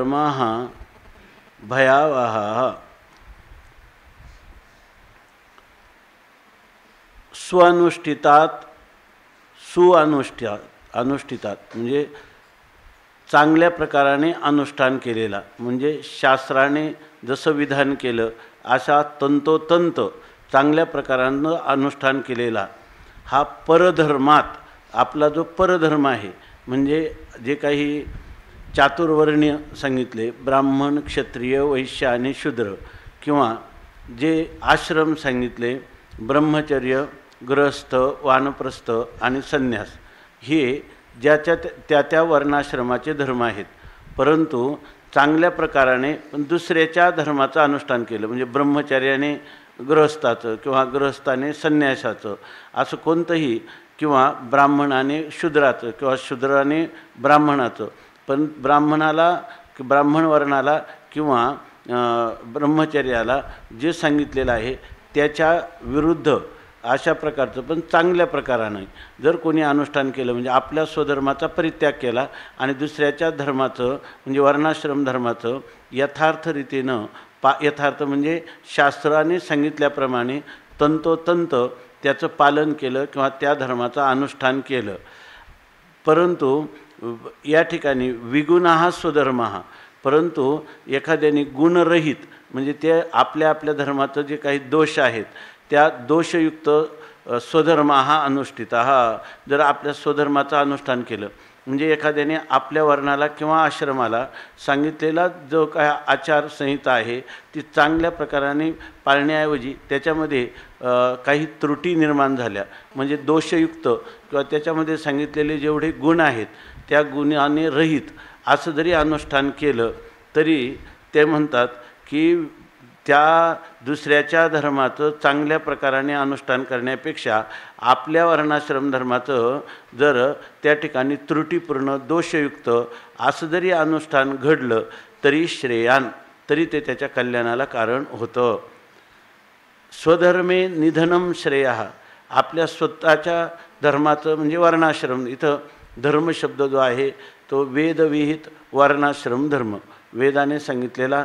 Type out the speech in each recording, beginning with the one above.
स्वधर्माः भयावहाः। स्वअनुष्ठितात अनुष्ठितात म्हणजे चांगल्या प्रकाराने अनुष्ठान केलेला, म्हणजे शास्त्राने जसं विधान केलं अशा तंतोतंत चांगल्या प्रकारानं अनुष्ठान केलेला हा परधर्मात आपला जो परधर्म आहे, म्हणजे जे काही चातुर्वर्णीय सांगितले ब्राह्मण क्षत्रिय वैश्य आणि शूद्र, किंवा जे आश्रम सांगितले ब्रह्मचर्य गृहस्थ वानप्रस्थ आणि संन्यास, हे ज्याच्या त्या वर्णाश्रमाचे धर्म आहेत, परंतु चांगल्या प्रकाराने पण दुसऱ्याच्या धर्माचं अनुष्ठान केलं, म्हणजे ब्रह्मचर्याने गृहस्थाचं किंवा गृहस्थाने संन्यासाचं असं कोणतंही, किंवा ब्राह्मणाने शूद्राचं किंवा शूद्राने ब्राह्मणाचं, पण ब्राह्मण वर्णाला किंवा ब्रह्मचर्याला जे सांगितलेलं आहे त्याच्या विरुद्ध अशा प्रकारचं पण चांगल्या प्रकाराने जर कोणी अनुष्ठान केलं, म्हणजे आपल्या स्वधर्माचा परित्याग केला आणि दुसऱ्याच्या धर्माचं म्हणजे वर्णाश्रम धर्माचं यथार्थ रीतीनं यथार्थ म्हणजे शास्त्राने सांगितल्याप्रमाणे तंतोतंत त्याचं पालन केलं किंवा त्या धर्माचं अनुष्ठान केलं, परंतु या ठिकाणी विगुणाः स्वधर्माः, परंतु एखाद्याने गुणरहित म्हणजे ते आपल्या धर्माचं जे काही दोष आहेत त्या दोषयुक्त स्वधर्माः अनुष्ठिताः, जर आपल्या स्वधर्माचं अनुष्ठान केलं, म्हणजे एखाद्याने आपल्या वर्णाला किंवा आश्रमाला सांगितलेला जो काय आचारसंहिता आहे ती चांगल्या प्रकाराने पाळण्याऐवजी त्याच्यामध्ये काही त्रुटी निर्माण झाल्या, म्हणजे दोषयुक्त किंवा त्याच्यामध्ये सांगितलेले जेवढे गुण आहेत त्या गुणाने रहित असं जरी अनुष्ठान केलं तरी ते म्हणतात की त्या दुसऱ्याच्या धर्माचं चांगल्या प्रकाराने अनुष्ठान करण्यापेक्षा आपल्या वर्णाश्रम धर्माचं जर त्या ठिकाणी त्रुटीपूर्ण दोषयुक्त असं जरी अनुष्ठान घडलं तरी श्रेयान, तरी ते त्याच्या कल्याणाला कारण होतं. स्वधर्मे निधनम श्रेयः, आपल्या स्वतःच्या धर्माचं म्हणजे वर्णाश्रम, इथं धर्म शब्द जो आहे तो वेदविहित वर्णाश्रम धर्म, वेदाने सांगितलेला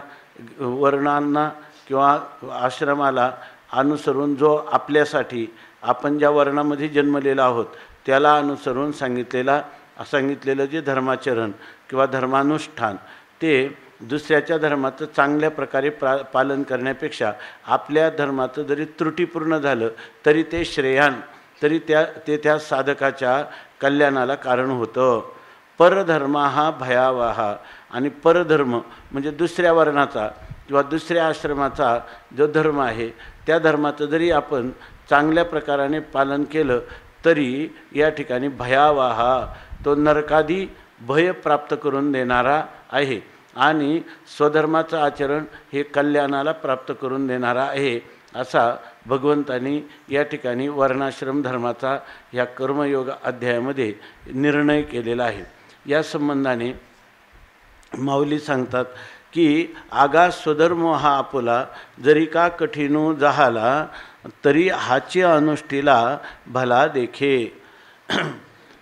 वर्णांना किंवा आश्रमाला अनुसरून जो आपल्यासाठी आपण ज्या वर्णामध्ये जन्मलेला आहोत त्याला अनुसरून सांगितलेलं जे धर्माचरण किंवा धर्मानुष्ठान ते दुसऱ्याच्या धर्माचं चांगल्या प्रकारे पालन करण्यापेक्षा आपल्या धर्माचं जरी त्रुटीपूर्ण झालं तरी ते श्रेयान, तरी त्या साधकाच्या कल्याणाला कारण होतं. परधर्माः भयावहाः, आणि परधर्म म्हणजे दुसऱ्या वर्णाचा किंवा दुसऱ्या आश्रमाचा जो धर्म आहे त्या धर्माचं जरी आपण चांगल्या प्रकाराने पालन केलं तरी या ठिकाणी भयावह, तो नरकादी भय प्राप्त करून देणारा आहे, आणि स्वधर्माचं आचरण हे कल्याणाला प्राप्त करून देणारा आहे, असा भगवंतांनी या ठिकाणी वर्णाश्रम धर्माचा ह्या कर्मयोग अध्यायामध्ये निर्णय केलेला आहे. या संबंधाने माऊली सांगतात की आगा स्वधर्म हा आपुला जरी का कठीणू जहाला तरी हाची अनुष्ठीला भला देखे.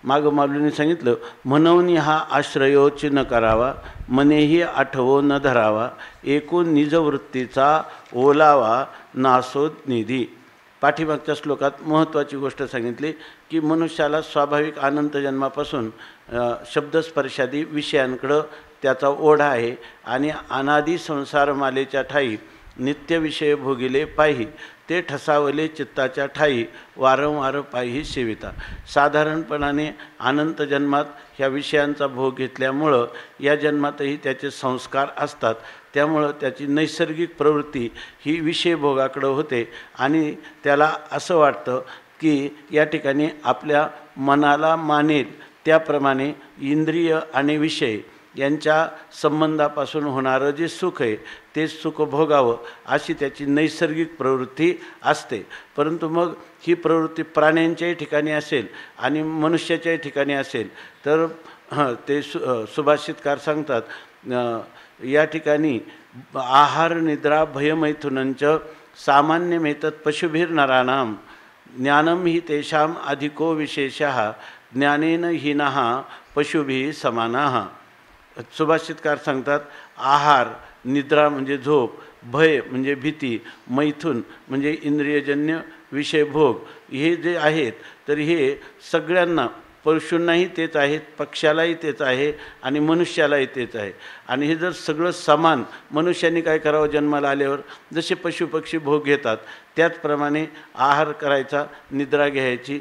मागं माऊलीने सांगितलं, म्हणून हा आश्रयोच न करावा, मनेही आठवो न धरावा, एकूण निजवृत्तीचा ओलावा नासोद निधी. पाठीमागच्या श्लोकात महत्त्वाची गोष्ट सांगितली की मनुष्याला स्वाभाविक अनंत जन्मापासून शब्दस्पर्शादी विषयांकडं त्याचा ओढा आहे, आणि अनादी संसारमालेच्या ठाई नित्यविषय भोगिले पाही, ते ठसावले चित्ताच्या ठाई वारंवार पायी सेविता. साधारणपणाने अनंत जन्मात ह्या विषयांचा भोग घेतल्यामुळं या जन्मातही त्याचे संस्कार असतात, त्यामुळं त्याची नैसर्गिक प्रवृत्ती ही विषय भोगाकडं होते, आणि त्याला असं वाटतं की या ठिकाणी आपल्या मनाला मानेल त्याप्रमाणे इंद्रिय आणि विषय यांच्या संबंधापासून होणारं जे सुख आहे ते सुख भोगावं अशी त्याची नैसर्गिक प्रवृत्ती असते. परंतु मग ही प्रवृत्ती प्राण्यांच्याही ठिकाणी असेल आणि मनुष्याच्याही ठिकाणी असेल तर ते सुभाषितकार सांगतात या ठिकाणी आहार निद्रा भयमैथुनंच सामान्यमेतत् पशुभिर नराणाम ज्ञानम ही तेषाम अधिको विशेषः ज्ञानेन हीनः पशुभिः समानाः. सुभाषितकार सांगतात आहार, निद्रा म्हणजे झोप, भय म्हणजे भीती, मैथून म्हणजे इंद्रियजन्य विषयभोग, हे जे आहेत तर हे सगळ्यांना, पशूंनाही तेच आहेत, पक्ष्यालाही तेच आहे आणि मनुष्यालाही तेच आहे. आणि हे जर सगळं समान, मनुष्याने काय करावं जन्माला आल्यावर, जसे पशुपक्षी भोग घेतात त्याचप्रमाणे आहार करायचा, निद्रा घ्यायची,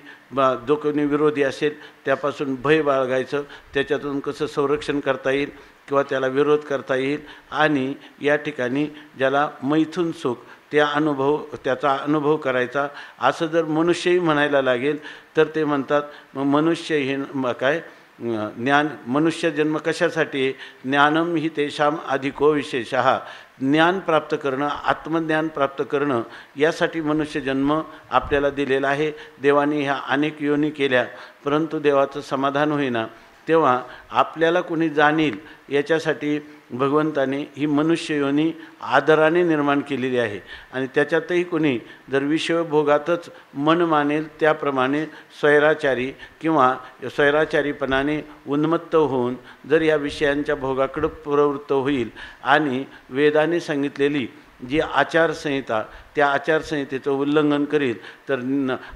जो कोणी विरोधी असेल त्यापासून भय बाळगायचं, त्याच्यातून कसं संरक्षण करता येईल किंवा त्याला विरोध करता येईल. आणि या ठिकाणी ज्याला मैथून सुख त्याचा अनुभव करायचा, असं जर मनुष्यही म्हणायला लागेल तर ते म्हणतात मग मनुष्य हे काय ज्ञान, मनुष्य जन्म कशासाठी आहे, ज्ञानम ही तेषाम अधिको विशेषः, ज्ञान प्राप्त करणं, आत्मज्ञान प्राप्त करणं, यासाठी मनुष्य जन्म आपल्याला दिलेला आहे. देवाने ह्या अनेक योनी केल्या परंतु देवाचं समाधान होईना, तेव्हा आपल्याला कोणी जाणील याच्यासाठी भगवंताने ही मनुष्य योनी आदराने निर्माण केलेली आहे. आणि त्याच्यातही कोणी जर विषयभोगातच मन मानेल त्याप्रमाणे स्वैराचारी किंवा स्वैराचारीपणाने उन्मत्त होऊन जर या विषयांच्या भोगाकडे प्रवृत्त होईल आणि वेदाने सांगितलेली जी आचारसंहिता, त्या आचारसंहितेचं उल्लंघन करील तर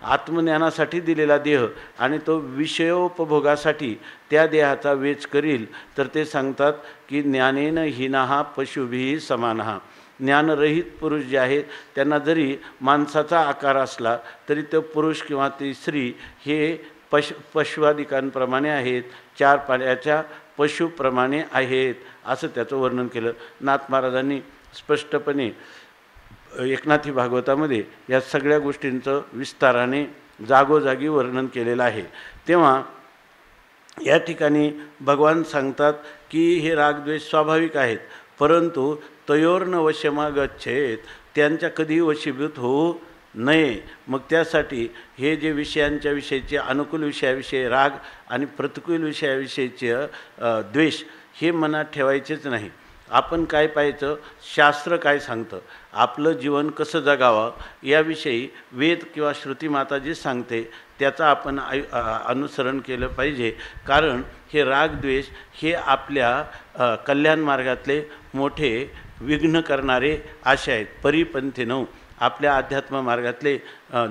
आत्मज्ञानासाठी दिलेला देह आणि तो विषयोपभोगासाठी त्या देहाचा वेच करील, तर ते सांगतात की ज्ञानेन हीनः पशुभिः समानः. ज्ञानरहित पुरुष जे आहेत त्यांना जरी माणसाचा आकार असला तरी तो पुरुष किंवा ती स्त्री हे पशुआदिकांप्रमाणे आहेत, चार पायाच्या पशुप्रमाणे आहेत, असं त्याचं वर्णन केलं. नाथ महाराजांनी स्पष्टपणे एकनाथी भागवतामध्ये या सगळ्या गोष्टींचं विस्ताराने जागोजागी वर्णन केलेलं आहे. तेव्हा या ठिकाणी भगवान सांगतात की हे रागद्वेष स्वाभाविक आहेत परंतु तयोर्न वशमागच्छेत, त्यांच्या कधीही वशीभूत होऊ नये. मग त्यासाठी हे जे विषयांच्या विषयीचे अनुकूल विषयाविषयी राग आणि प्रतिकूल विषयाविषयीचे द्वेष हे मनात ठेवायचेच नाही. आपण काय पाहायचं, शास्त्र काय सांगतं, आपलं जीवन कसं जगावं याविषयी वेद किंवा श्रुतीमाता जी सांगते त्याचं आपण अनुसरण केलं पाहिजे. कारण हे रागद्वेष हे आपल्या कल्याण मार्गातले मोठे विघ्न करणारे आशे आहेत. परिपंथीनो, आपल्या अध्यात्म मार्गातले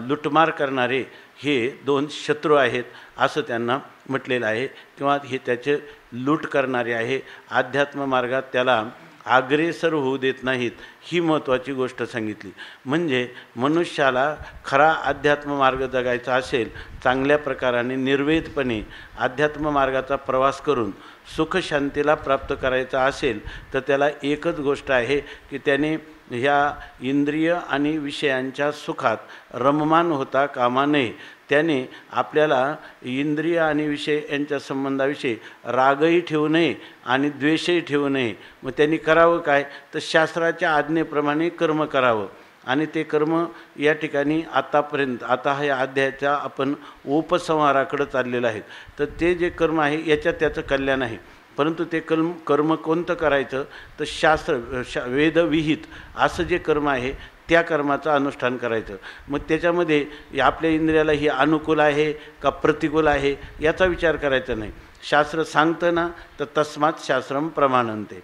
लुटमार करणारे हे दोन शत्रू आहेत असं त्यांना म्हटलेलं आहे, किंवा हे त्याचे लूट करणारे आहे. अध्यात्म मार्गात त्याला अग्रेसर होऊ देत नाहीत, ही महत्त्वाची गोष्ट सांगितली. म्हणजे मनुष्याला खरा अध्यात्म मार्ग जगायचा असेल, चांगल्या प्रकाराने निर्वेदपणे अध्यात्म मार्गाचा प्रवास करून सुखशांतीला प्राप्त करायचा असेल तर त्याला एकच गोष्ट आहे की त्याने ह्या इंद्रिय आणि विषयांच्या सुखात रममान होता कामा नये. त्याने आपल्याला इंद्रिय आणि विषय यांच्या संबंधाविषयी रागही ठेवू नये आणि द्वेषही ठेवू नये. मग त्यांनी करावं काय, तर शास्त्राच्या आज्ञेप्रमाणे कर्म करावं. आणि ते कर्म या ठिकाणी आतापर्यंत, आता ह्या अध्यायाच्या आपण उपसंहाराकडे चाललेलं आहे, तर ते जे कर्म आहे याच्यात त्याचं कल्याण आहे. परंतु ते कर्म कोणतं करायचं, तर वेदविहित असं जे कर्म आहे त्या कर्माचं अनुष्ठान करायचं. मग त्याच्यामध्ये आपल्या इंद्रियाला ही अनुकूल आहे का प्रतिकूल आहे याचा विचार करायचा नाही. शास्त्र सांगतं ना, तर तस्मात् शास्त्रम प्रमाणन्ते,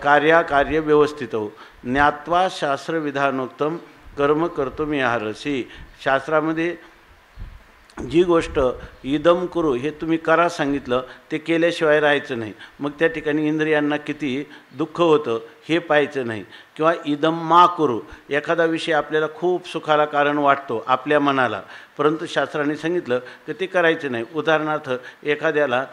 कार्य व्यवस्थित हो, ज्ञात्वा शास्त्रविधानोक्तम कर्म कर्तुमिहारसी. शास्त्रामध्ये जी गोष्ट इदम करू हे तुम्ही करा सांगितलं, ते केल्याशिवाय राहायचं नाही. मग त्या ठिकाणी इंद्रियांना किती दुःख होतं हे पाहायचं नाही. किंवा इदम मा करू, एखादा विषय आपल्याला खूप सुखाला कारण वाटतो आपल्या मनाला, परंतु शास्त्राने सांगितलं की ते करायचं नाही. उदाहरणार्थ एखाद्याला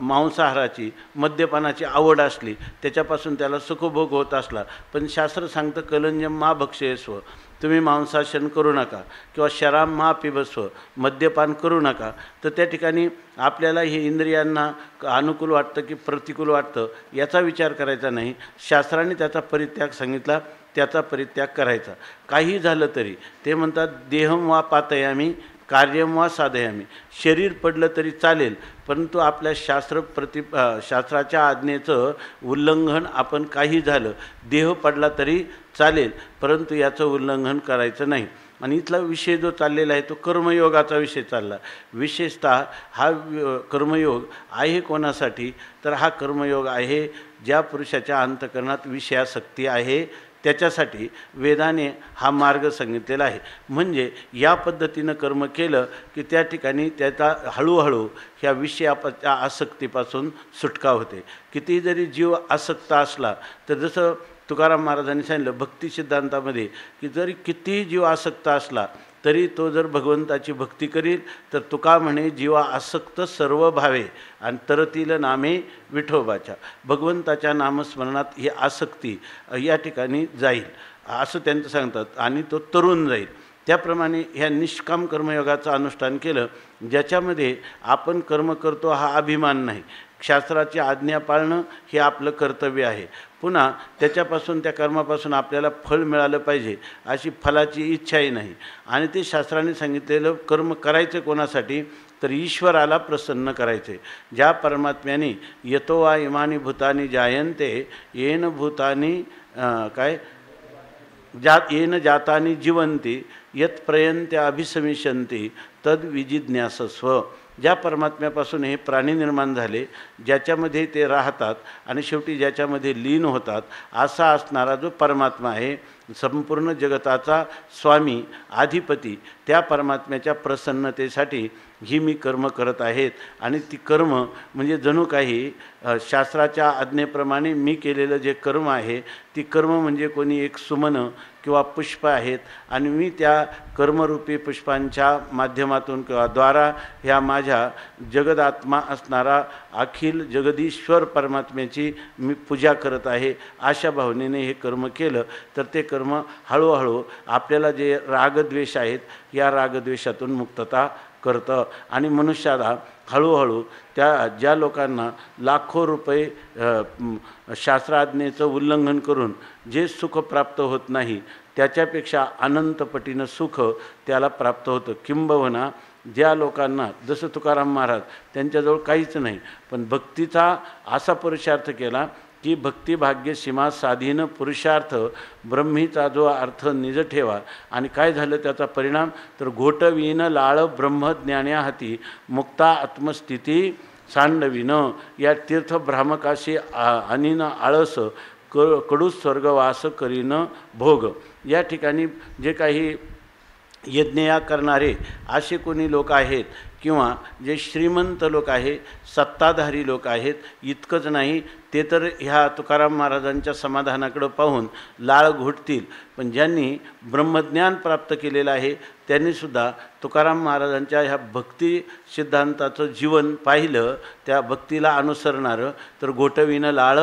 मांसाहाराची, मद्यपानाची आवड असली, त्याच्यापासून त्याला सुखभोग होत असला, पण शास्त्र सांगतं कलंजम मा भक्षयस्व, तुम्ही मांसाशन करू नका किंवा शराब मा पिबस्व, मद्यपान करू नका. तर त्या ठिकाणी आपल्याला हे इंद्रियांना अनुकूल वाटतं की प्रतिकूल वाटतं याचा विचार करायचा नाही. शास्त्राने त्याचा परित्याग सांगितला, त्याचा परित्याग करायचा. काही झालं तरी ते म्हणतात देहम वा पातयामी कार्यम वा साधयामी, शरीर पडलं तरी चालेल परंतु आपल्या शास्त्राच्या आज्ञेचं उल्लंघन आपण काही झालं, देह पडला तरी चालेल परंतु याचं उल्लंघन करायचं नाही. आणि इथला विषय जो चाललेला आहे तो कर्मयोगाचा विषय चालला. विशेषतः हा कर्मयोग आहे कोणासाठी, तर हा कर्मयोग आहे ज्या पुरुषाच्या अंतःकरणात विषयासक्ती आहे त्याच्यासाठी वेदाने हा मार्ग सांगितलेला आहे. म्हणजे या पद्धतीनं कर्म केलं की त्या ठिकाणी त्याचा हळूहळू ह्या विषयाच्या आसक्तीपासून सुटका होते. कितीही जरी जीव आसक्त असला तर जसं तुकाराम महाराजांनी सांगितलं भक्ती सिद्धांतामध्ये की जरी कितीही जीव आसक्त असला तरी तो जर भगवंताची भक्ती करील तर तुका म्हणे जीवा आसक्त सर्व भावे आणि तरतील नामे विठोबाच्या. भगवंताच्या नामस्मरणात ही आसक्ती या ठिकाणी जाईल असं त्यांचं सांगतात आणि तो तरुण जाईल. त्याप्रमाणे ह्या निष्काम कर्मयोगाचं अनुष्ठान केलं ज्याच्यामध्ये आपण कर्म करतो हा अभिमान नाही, शास्त्राची आज्ञा पाळणं हे आपलं कर्तव्य आहे. पुन्हा त्याच्यापासून त्या कर्मापासून आपल्याला फळ मिळालं पाहिजे अशी फलाची इच्छाही नाही. आणि ते शास्त्राने सांगितलेलं कर्म करायचं कोणासाठी, तर ईश्वराला प्रसन्न करायचे. ज्या परमात्म्याने यतो वा इमानी भूतानी जायन्ते येन भूतानी येन जातानी जीवन्ति यत् प्रयन्ते अभिसमिष्यन्ति तद विजिज्ञासस्व. ज्या परमात्म्यापासून हे प्राणी निर्माण झाले, ज्याच्यामध्ये ते राहतात आणि शेवटी ज्याच्यामध्ये लीन होतात, असा असणारा जो परमात्मा आहे संपूर्ण जगताचा स्वामी अधिपती, त्या परमात्म्याच्या प्रसन्नतेसाठी ही मी कर्म करत आहेत. आणि ती कर्म म्हणजे जणू काही शास्त्राच्या आज्ञेप्रमाणे मी केलेलं जे कर्म आहे ती कर्म म्हणजे कोणी एक सुमन किंवा पुष्प आहेत आणि मी त्या कर्मरूपी पुष्पांच्या माध्यमातून किंवा द्वारा ह्या माझ्या जगदात्मा असणारा अखिल जगदीश्वर परमात्म्याची मी पूजा करत आहे. अशा भावनेने हे कर्म केलं तर ते कर्म हळूहळू आपल्याला जे रागद्वेष आहेत या रागद्वेषातून मुक्तता करतं आणि मनुष्याला हळूहळू त्या ज्या लोकांना लाखो रुपये शास्त्राज्ञेचं उल्लंघन करून जे सुख प्राप्त होत नाही त्याच्यापेक्षा अनंतपटीनं सुख त्याला प्राप्त होतं. किंबहुना ज्या लोकांना जसं तुकाराम महाराज त्यांच्याजवळ काहीच नाही पण भक्तीचा असा पुरुषार्थ केला की भक्तिभाग्य सीमा साधीन पुरुषार्थ ब्रह्मीचा जो अर्थ निज ठेवा. आणि काय झालं त्याचा परिणाम, तर घोटवीन लाळ ब्रह्मज्ञान्या हाती मुक्ता आत्मस्थिती सांडविन. या तीर्थ भ्रामकाशी अनिन आळस कडू स्वर्गवास करीन भोग. या ठिकाणी जे काही यज्ञया करणारे असे कोणी लोक आहेत किंवा जे श्रीमंत लोक आहे, सत्ताधारी लोक आहेत, इतकंच नाही ते तर ह्या तुकाराम महाराजांच्या समाधानाकडं पाहून लाळ घोटतील. पण ज्यांनी ब्रह्मज्ञान प्राप्त केलेलं आहे त्यांनीसुद्धा तुकाराम महाराजांच्या ह्या भक्ती सिद्धांताचं जीवन पाहिलं, त्या भक्तीला अनुसरणारं, तर घोटविनं लाळ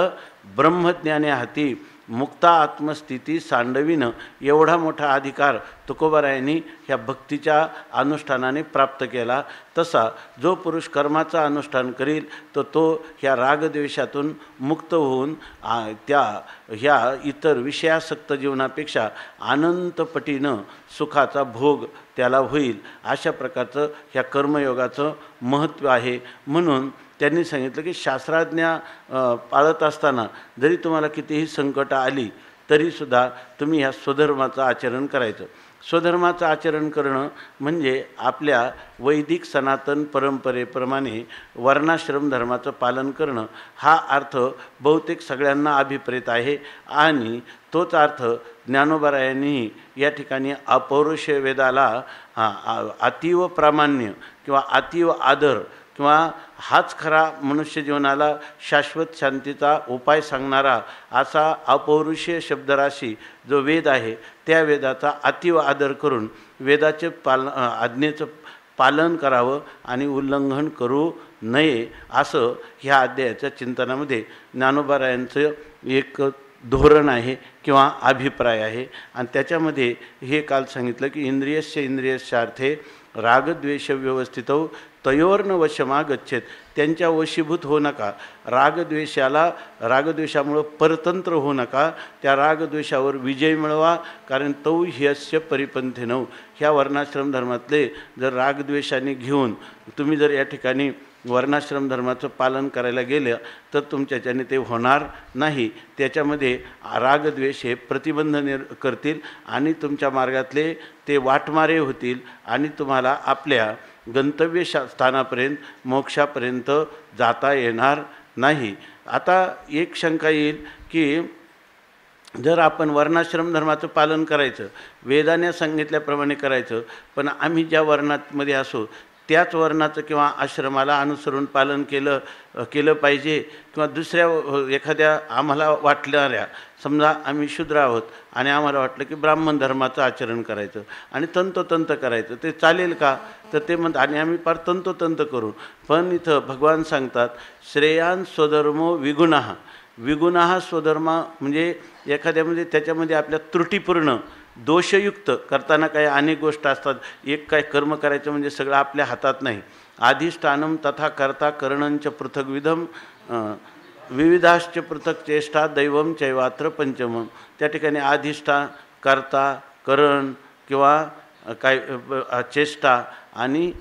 ब्रह्मज्ञाने हाती मुक्ता आत्मस्थिती सांडविनं. एवढा मोठा अधिकार तुकोबारायांनी ह्या भक्तीच्या अनुष्ठानाने प्राप्त केला. तसा जो पुरुष कर्माचं अनुष्ठान करील तर तो ह्या रागद्वेषातून मुक्त होऊन ह्या इतर विषयासक्त जीवनापेक्षा अनंतपटीनं सुखाचा भोग त्याला होईल. अशा प्रकारचं ह्या कर्मयोगाचं महत्त्व आहे. म्हणून त्यांनी सांगितलं की शास्त्राज्ञा पाळत असताना जरी तुम्हाला कितीही संकट आली तरीसुद्धा तुम्ही ह्या स्वधर्माचं आचरण करायचं. स्वधर्माचं आचरण करणं म्हणजे आपल्या वैदिक सनातन परंपरेप्रमाणे वर्णाश्रम धर्माचं पालन करणं हा अर्थ बहुतेक सगळ्यांना अभिप्रेत आहे. आणि तोच अर्थ ज्ञानोबारायांनी या ठिकाणी अपौरुष वेदाला अतीव प्रामाण्य किंवा अतीव आदर किंवा हाच खरा मनुष्य जीवनाला शाश्वत शांतीचा उपाय सांगणारा असा अपौरुषीय शब्दराशी जो वेद आहे त्या वेदाचा अतीव आदर करून वेदाचे आज्ञेचं पालन करावं आणि उल्लंघन करू नये असं ह्या अध्यायाच्या चिंतनामध्ये ज्ञानोबारायांचं एक धोरण आहे किंवा अभिप्राय आहे. आणि त्याच्यामध्ये हे काल सांगितलं की इंद्रियस्य इंद्रियस्यार्थे रागद्वेष व्यवस्थितौ तयोर्न वशमा गच्छेत. त्यांच्या वशीभूत होऊ नका. रागद्वेषामुळं परतंत्र होऊ नका. त्या रागद्वेषावर विजय मिळवा. कारण तौ ह्यस्य परिपंथेनौ. ह्या वर्णाश्रम धर्मातले जर रागद्वेषाने घेऊन तुम्ही जर या ठिकाणी वर्णाश्रम धर्माचं पालन करायला गेलं तर तुमच्याच्याने ते होणार नाही. त्याच्यामध्ये रागद्वेष हे प्रतिबंध करतील आणि तुमच्या मार्गातले ते वाटमारे होतील आणि तुम्हाला आपल्या गंतव्य स्थानापर्यंत मोक्षापर्यंत जाता येणार नाही. आता एक शंका येईल की जर आपण वर्णाश्रम धर्माचं पालन करायचं, वेदाने सांगितल्याप्रमाणे करायचं, पण आम्ही ज्या वर्णामध्ये असो त्याच वर्णाचं किंवा आश्रमाला अनुसरून पालन केलं पाहिजे, किंवा दुसऱ्या एखाद्या आम्हाला वाटणाऱ्या, समजा आम्ही शूद्र आहोत आणि आम्हाला वाटलं की ब्राह्मण धर्माचं आचरण करायचं आणि तंतोतंत करायचं, ते चालेल का? तर ते म्हणतात आणि आम्ही फार तंतोतंत करू. पण इथं भगवान सांगतात श्रेयान स्वधर्मो विगुणः. विगुणः स्वधर्म म्हणजे एखाद्यामध्ये त्याच्यामध्ये आपल्या त्रुटीपूर्ण दोषयुक्त करताना काही अनेक गोष्ट असतात. एक काय कर्म करायचं म्हणजे सगळं आपल्या हातात नाही. अधिष्ठानम तथा कर्ता करणंच पृथग्विधम विविधाश्च पृथक चेष्टा दैवम चैवात्र पंचमम. त्या ठिकाणी अधिष्ठान, कर्ता, करण किंवा काय चेष्टा आणि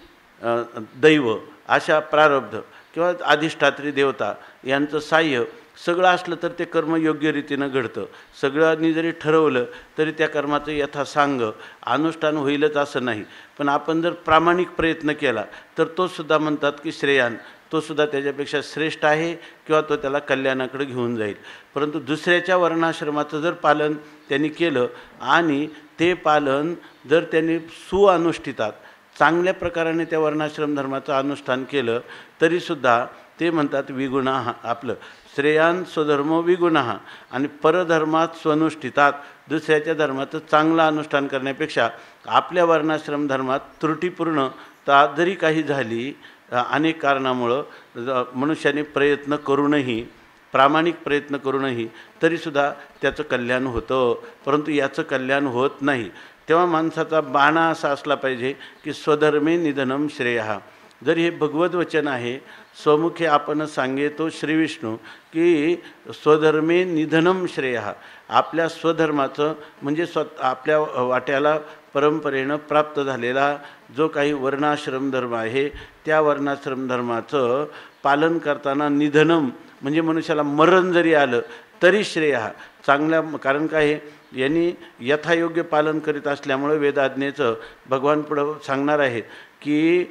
दैव अशा प्रारब्ध किंवा अधिष्ठात्री देवता यांचं साह्य सगळं असलं तर ते कर्म योग्य रीतीनं घडतं. सगळ्यांनी जरी ठरवलं तरी त्या कर्माचं यथासांग अनुष्ठान होईलच असं नाही. पण आपण जर प्रामाणिक प्रयत्न केला तर तो सुद्धा म्हणतात की श्रेयान, तो सुद्धा त्याच्यापेक्षा श्रेष्ठ आहे किंवा तो त्याला कल्याणाकडे घेऊन जाईल. परंतु दुसऱ्याच्या वर्णाश्रमाचं जर पालन त्यांनी केलं आणि ते पालन जर त्यांनी सुअनुष्ठितात चांगल्या प्रकाराने त्या वर्णाश्रम धर्माचं अनुष्ठान केलं तरीसुद्धा ते म्हणतात विगुणः. आपलं श्रेयान स्वधर्मो विगुणः आणि परधर्मात स्वनुष्ठितात. दुसऱ्याच्या धर्माचं चांगलं अनुष्ठान करण्यापेक्षा आपल्या वर्णाश्रम धर्मात त्रुटीपूर्णता जरी काही झाली अनेक कारणामुळं मनुष्याने प्रयत्न करूनही, प्रामाणिक प्रयत्न करूनही तरीसुद्धा त्याचं कल्याण होतं. परंतु याचं कल्याण होत नाही. तेव्हा माणसाचा बाणा असा असला पाहिजे की स्वधर्मे निधनम श्रेयः. जर हे भगवत वचन आहे, स्वमुखे आपण सांगेतो श्री विष्णू की स्वधर्मे निधनम श्रेयः. आपल्या स्वधर्माचं म्हणजे आपल्या वाट्याला परंपरेनं प्राप्त झालेला जो काही वर्णाश्रम धर्म आहे त्या वर्णाश्रम धर्माचं पालन करताना निधनम म्हणजे मनुष्याला मरण जरी आलं तरी श्रेयः चांगल्या. कारण काय आहे, यांनी यथायोग्य पालन करीत असल्यामुळे वेदाज्ञेचं भगवान पुढं सांगणार आहेत की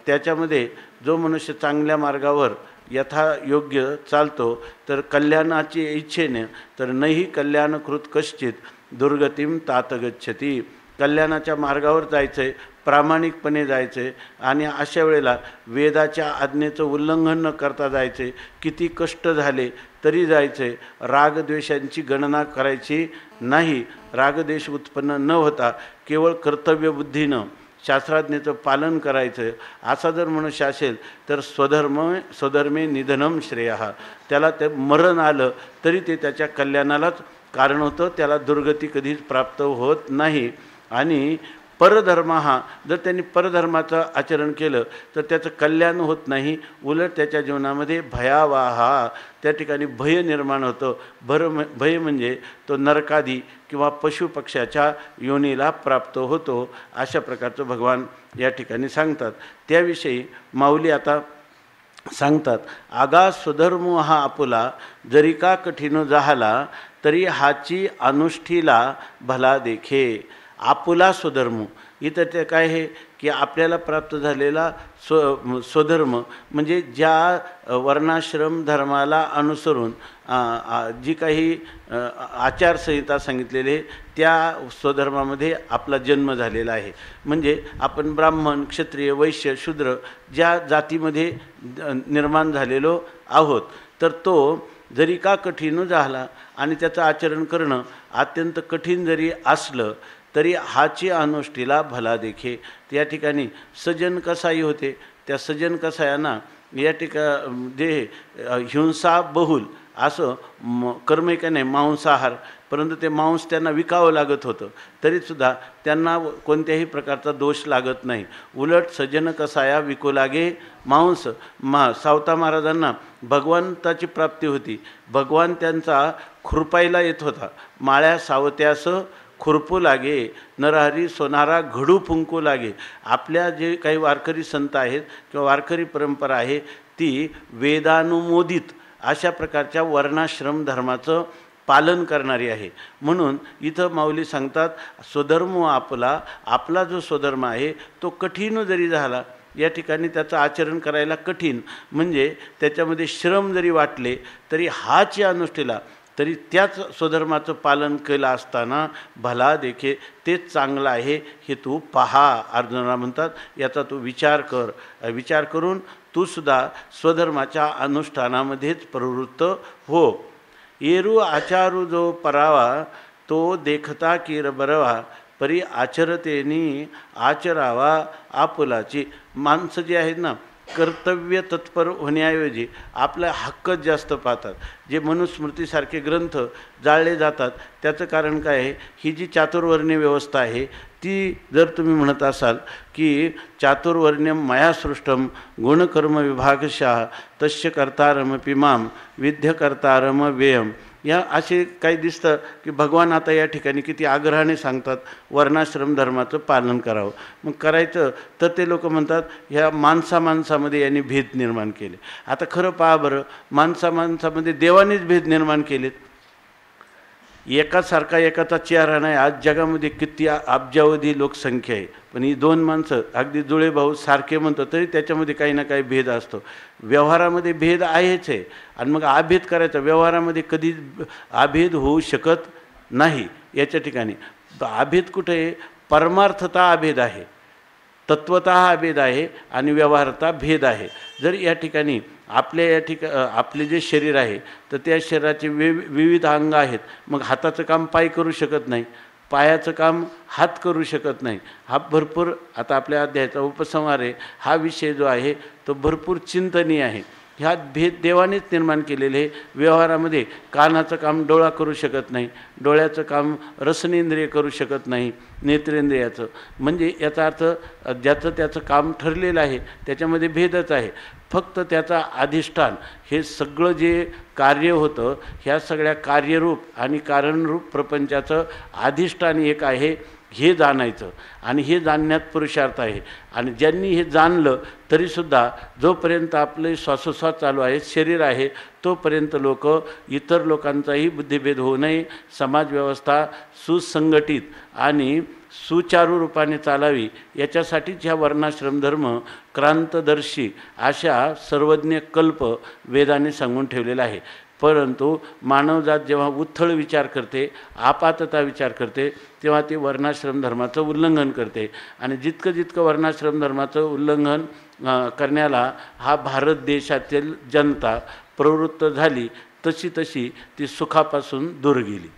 त्याच्यामध्ये जो मनुष्य चांगल्या मार्गावर यथायोग्य चालतो तर कल्याणाची इच्छेने तर नही कल्याणकृत कश्चित दुर्गतीम तात गच्छती. कल्याणाच्या मार्गावर जायचं आहे, प्रामाणिकपणे जायचं आहे आणि अशा वेळेला वेदाच्या आज्ञेचं उल्लंघन न करता जायचं आहे. किती कष्ट झाले तरी जायचं आहे. रागद्वेषांची गणना करायची नाही. रागद्वेष उत्पन्न न होता केवळ कर्तव्यबुद्धीनं शास्त्राज्ञेचं पालन करायचं असा जर मनुष्य असेल तर स्वधर्मे निधनम श्रेयः. त्याला ते मरण आलं तरी ते त्याच्या कल्याणालाच कारण होतं, त्याला दुर्गती कधीच प्राप्त होत नाही. आणि परधर्म हा जर त्यांनी परधर्माचं आचरण केलं तर त्याचं कल्याण होत नाही, उलट त्याच्या जीवनामध्ये भयावाहा त्या ठिकाणी भय निर्माण होतं. भय म्हणजे तो नरकादी किंवा पशुपक्ष्याच्या योनीला प्राप्त होतो. अशा प्रकारचं भगवान या ठिकाणी सांगतात. त्याविषयी माऊली आता सांगतात, आगा स्वधर्म हा आपुला जरी का कठीण झाला तरी हाची अनुष्ठीला भला देखे. आपुला स्वधर्म इथं ते काय आहे की आपल्याला प्राप्त झालेला स्वधर्म म्हणजे ज्या वर्णाश्रम धर्माला अनुसरून जी काही आचारसंहिता सांगितलेली आहे त्या स्वधर्मामध्ये आपला जन्म झालेला आहे. म्हणजे आपण ब्राह्मण, क्षत्रिय, वैश्य, शूद्र ज्या जातीमध्ये निर्माण झालेलो आहोत तर तो जरी का कठीण झाला आणि त्याचं आचरण करणं अत्यंत कठीण जरी असलं तरी हाची अनुष्ठीला भला देखे. त्या ठिकाणी सजन कसाई होते. त्या सजन कसायांना या जे हिंसा बहुल असं कर्म का नाही मांसाहार, परंतु ते मांस त्यांना विकावं लागत होतं तरीसुद्धा त्यांना कोणत्याही प्रकारचा दोष लागत नाही. उलट सजन कसाया विकू लागे मांस. सावता महाराजांना भगवंताची प्राप्ती होती. भगवान त्यांचा खुरपायला येत होता. माळ्या सावत्यास खुरपू लागे, नरहरी सोनारा घडू फुंकू लागे. आपल्या जे काही वारकरी संत आहेत किंवा वारकरी परंपरा आहे ती वेदानुमोदित अशा प्रकारच्या वर्णाश्रम धर्माचं पालन करणारी आहे. म्हणून इथं माऊली सांगतात, स्वधर्म आपला जो स्वधर्म आहे तो कठीण जरी झाला, या ठिकाणी त्याचं आचरण करायला कठीण म्हणजे त्याच्यामध्ये श्रम जरी वाटले तरी हाच या अनुष्ठेला तरी त्याच स्वधर्माचं पालन केलं असताना भला देखे तेच चांगलं आहे हे तू पहा. अर्जुनाला म्हणतात याचा तू विचार कर. विचार करून तू सुद्धा स्वधर्माच्या अनुष्ठानामध्येच प्रवृत्त हो. येरू आचारू जो परावा तो देखता कीर बरवा परी आचरतेनी आचरावा आपुलाची. माणसं जी आहेत ना कर्तव्य तत्पर होण्याऐवजी आपला हक्कच जास्त पाहतात. जे मनुस्मृतीसारखे ग्रंथ जाळले जातात त्याचं कारण काय आहे, ही जी चातुर्वर्ण्य व्यवस्था आहे ती जर तुम्ही म्हणत असाल की चातुर्वर्ण्यम मया सृष्टम गुणकर्म विभागशः तस्य कर्तारमपि माम विद्यकर्तारम व्ययम, या असे काही दिसतं की भगवान आता या ठिकाणी किती आग्रहाने सांगतात वर्णाश्रम धर्माचं पालन करावं. मग करायचं तर ते लोक म्हणतात ह्या माणसामध्ये यांनी भेद निर्माण केले. आता खरं पहा बरं, माणसामध्ये देवानेच भेद निर्माण केलेत. एकासारखा एकाचा चेहरा नाही. आज जगामध्ये किती अब्जावधी लोकसंख्या आहे, पण ही दोन माणसं अगदी जुळे भाऊ सारखे म्हणतो तरी त्याच्यामध्ये काही ना काही भेद असतो. व्यवहारामध्ये भेद आहेच आहे आणि मग आभेद करायचा. व्यवहारामध्ये कधी आभेद होऊ शकत नाही. याच्या ठिकाणी आभेद कुठे आहे, परमार्थता आभेद आहे, तत्वतः अभेद आहे आणि व्यवहारता भेद आहे. जर या ठिकाणी आपले जे शरीर आहे तर त्या शरीराचे विविध अंग आहेत. मग हाताचं काम पाय करू शकत नाही, पायाचं काम हात करू शकत नाही. हा भरपूर आता आपल्या अध्यायाचा उपसंहार आहे. हा विषय जो आहे तो भरपूर चिंतनीय आहे. ह्यात भेद देवानेच निर्माण केलेले. व्यवहारामध्ये कानाचं काम डोळा करू शकत नाही, डोळ्याचं काम रसनेंद्रिय करू शकत नाही, नेत्रेंद्रियाचं. म्हणजे याचा अर्थ ज्याचं त्याचं काम ठरलेलं आहे त्याच्यामध्ये भेदच आहे. फक्त त्याचा अधिष्ठान हे सगळं जे कार्य होतं ह्या सगळ्या कार्यरूप आणि कारणरूप प्रपंचाचं अधिष्ठान एक आहे हे जाणायचं आणि हे जाणण्यात पुरुषार्थ आहे. आणि ज्यांनी हे जाणलं तरीसुद्धा जोपर्यंत आपले श्वासोश्वास चालू आहे, शरीर आहे, तोपर्यंत लोक इतर लोकांचाही बुद्धिभेद होऊ नये, समाजव्यवस्था सुसंघटित आणि सुचारू रूपाने चालावी याच्यासाठीच ह्या वर्णाश्रम धर्म क्रांतदर्शी अशा सर्वज्ञ कल्प वेदाने सांगून ठेवलेला आहे. परंतु मानवजात जेव्हा उथळ विचार करते, आपातता विचार करते, तेव्हा ते वर्णाश्रम धर्माचं उल्लंघन करते. आणि जितकं वर्णाश्रम धर्माचं उल्लंघन करण्याला हा भारत देशातील जनता प्रवृत्त झाली तशी ती सुखापासून दूर गेली,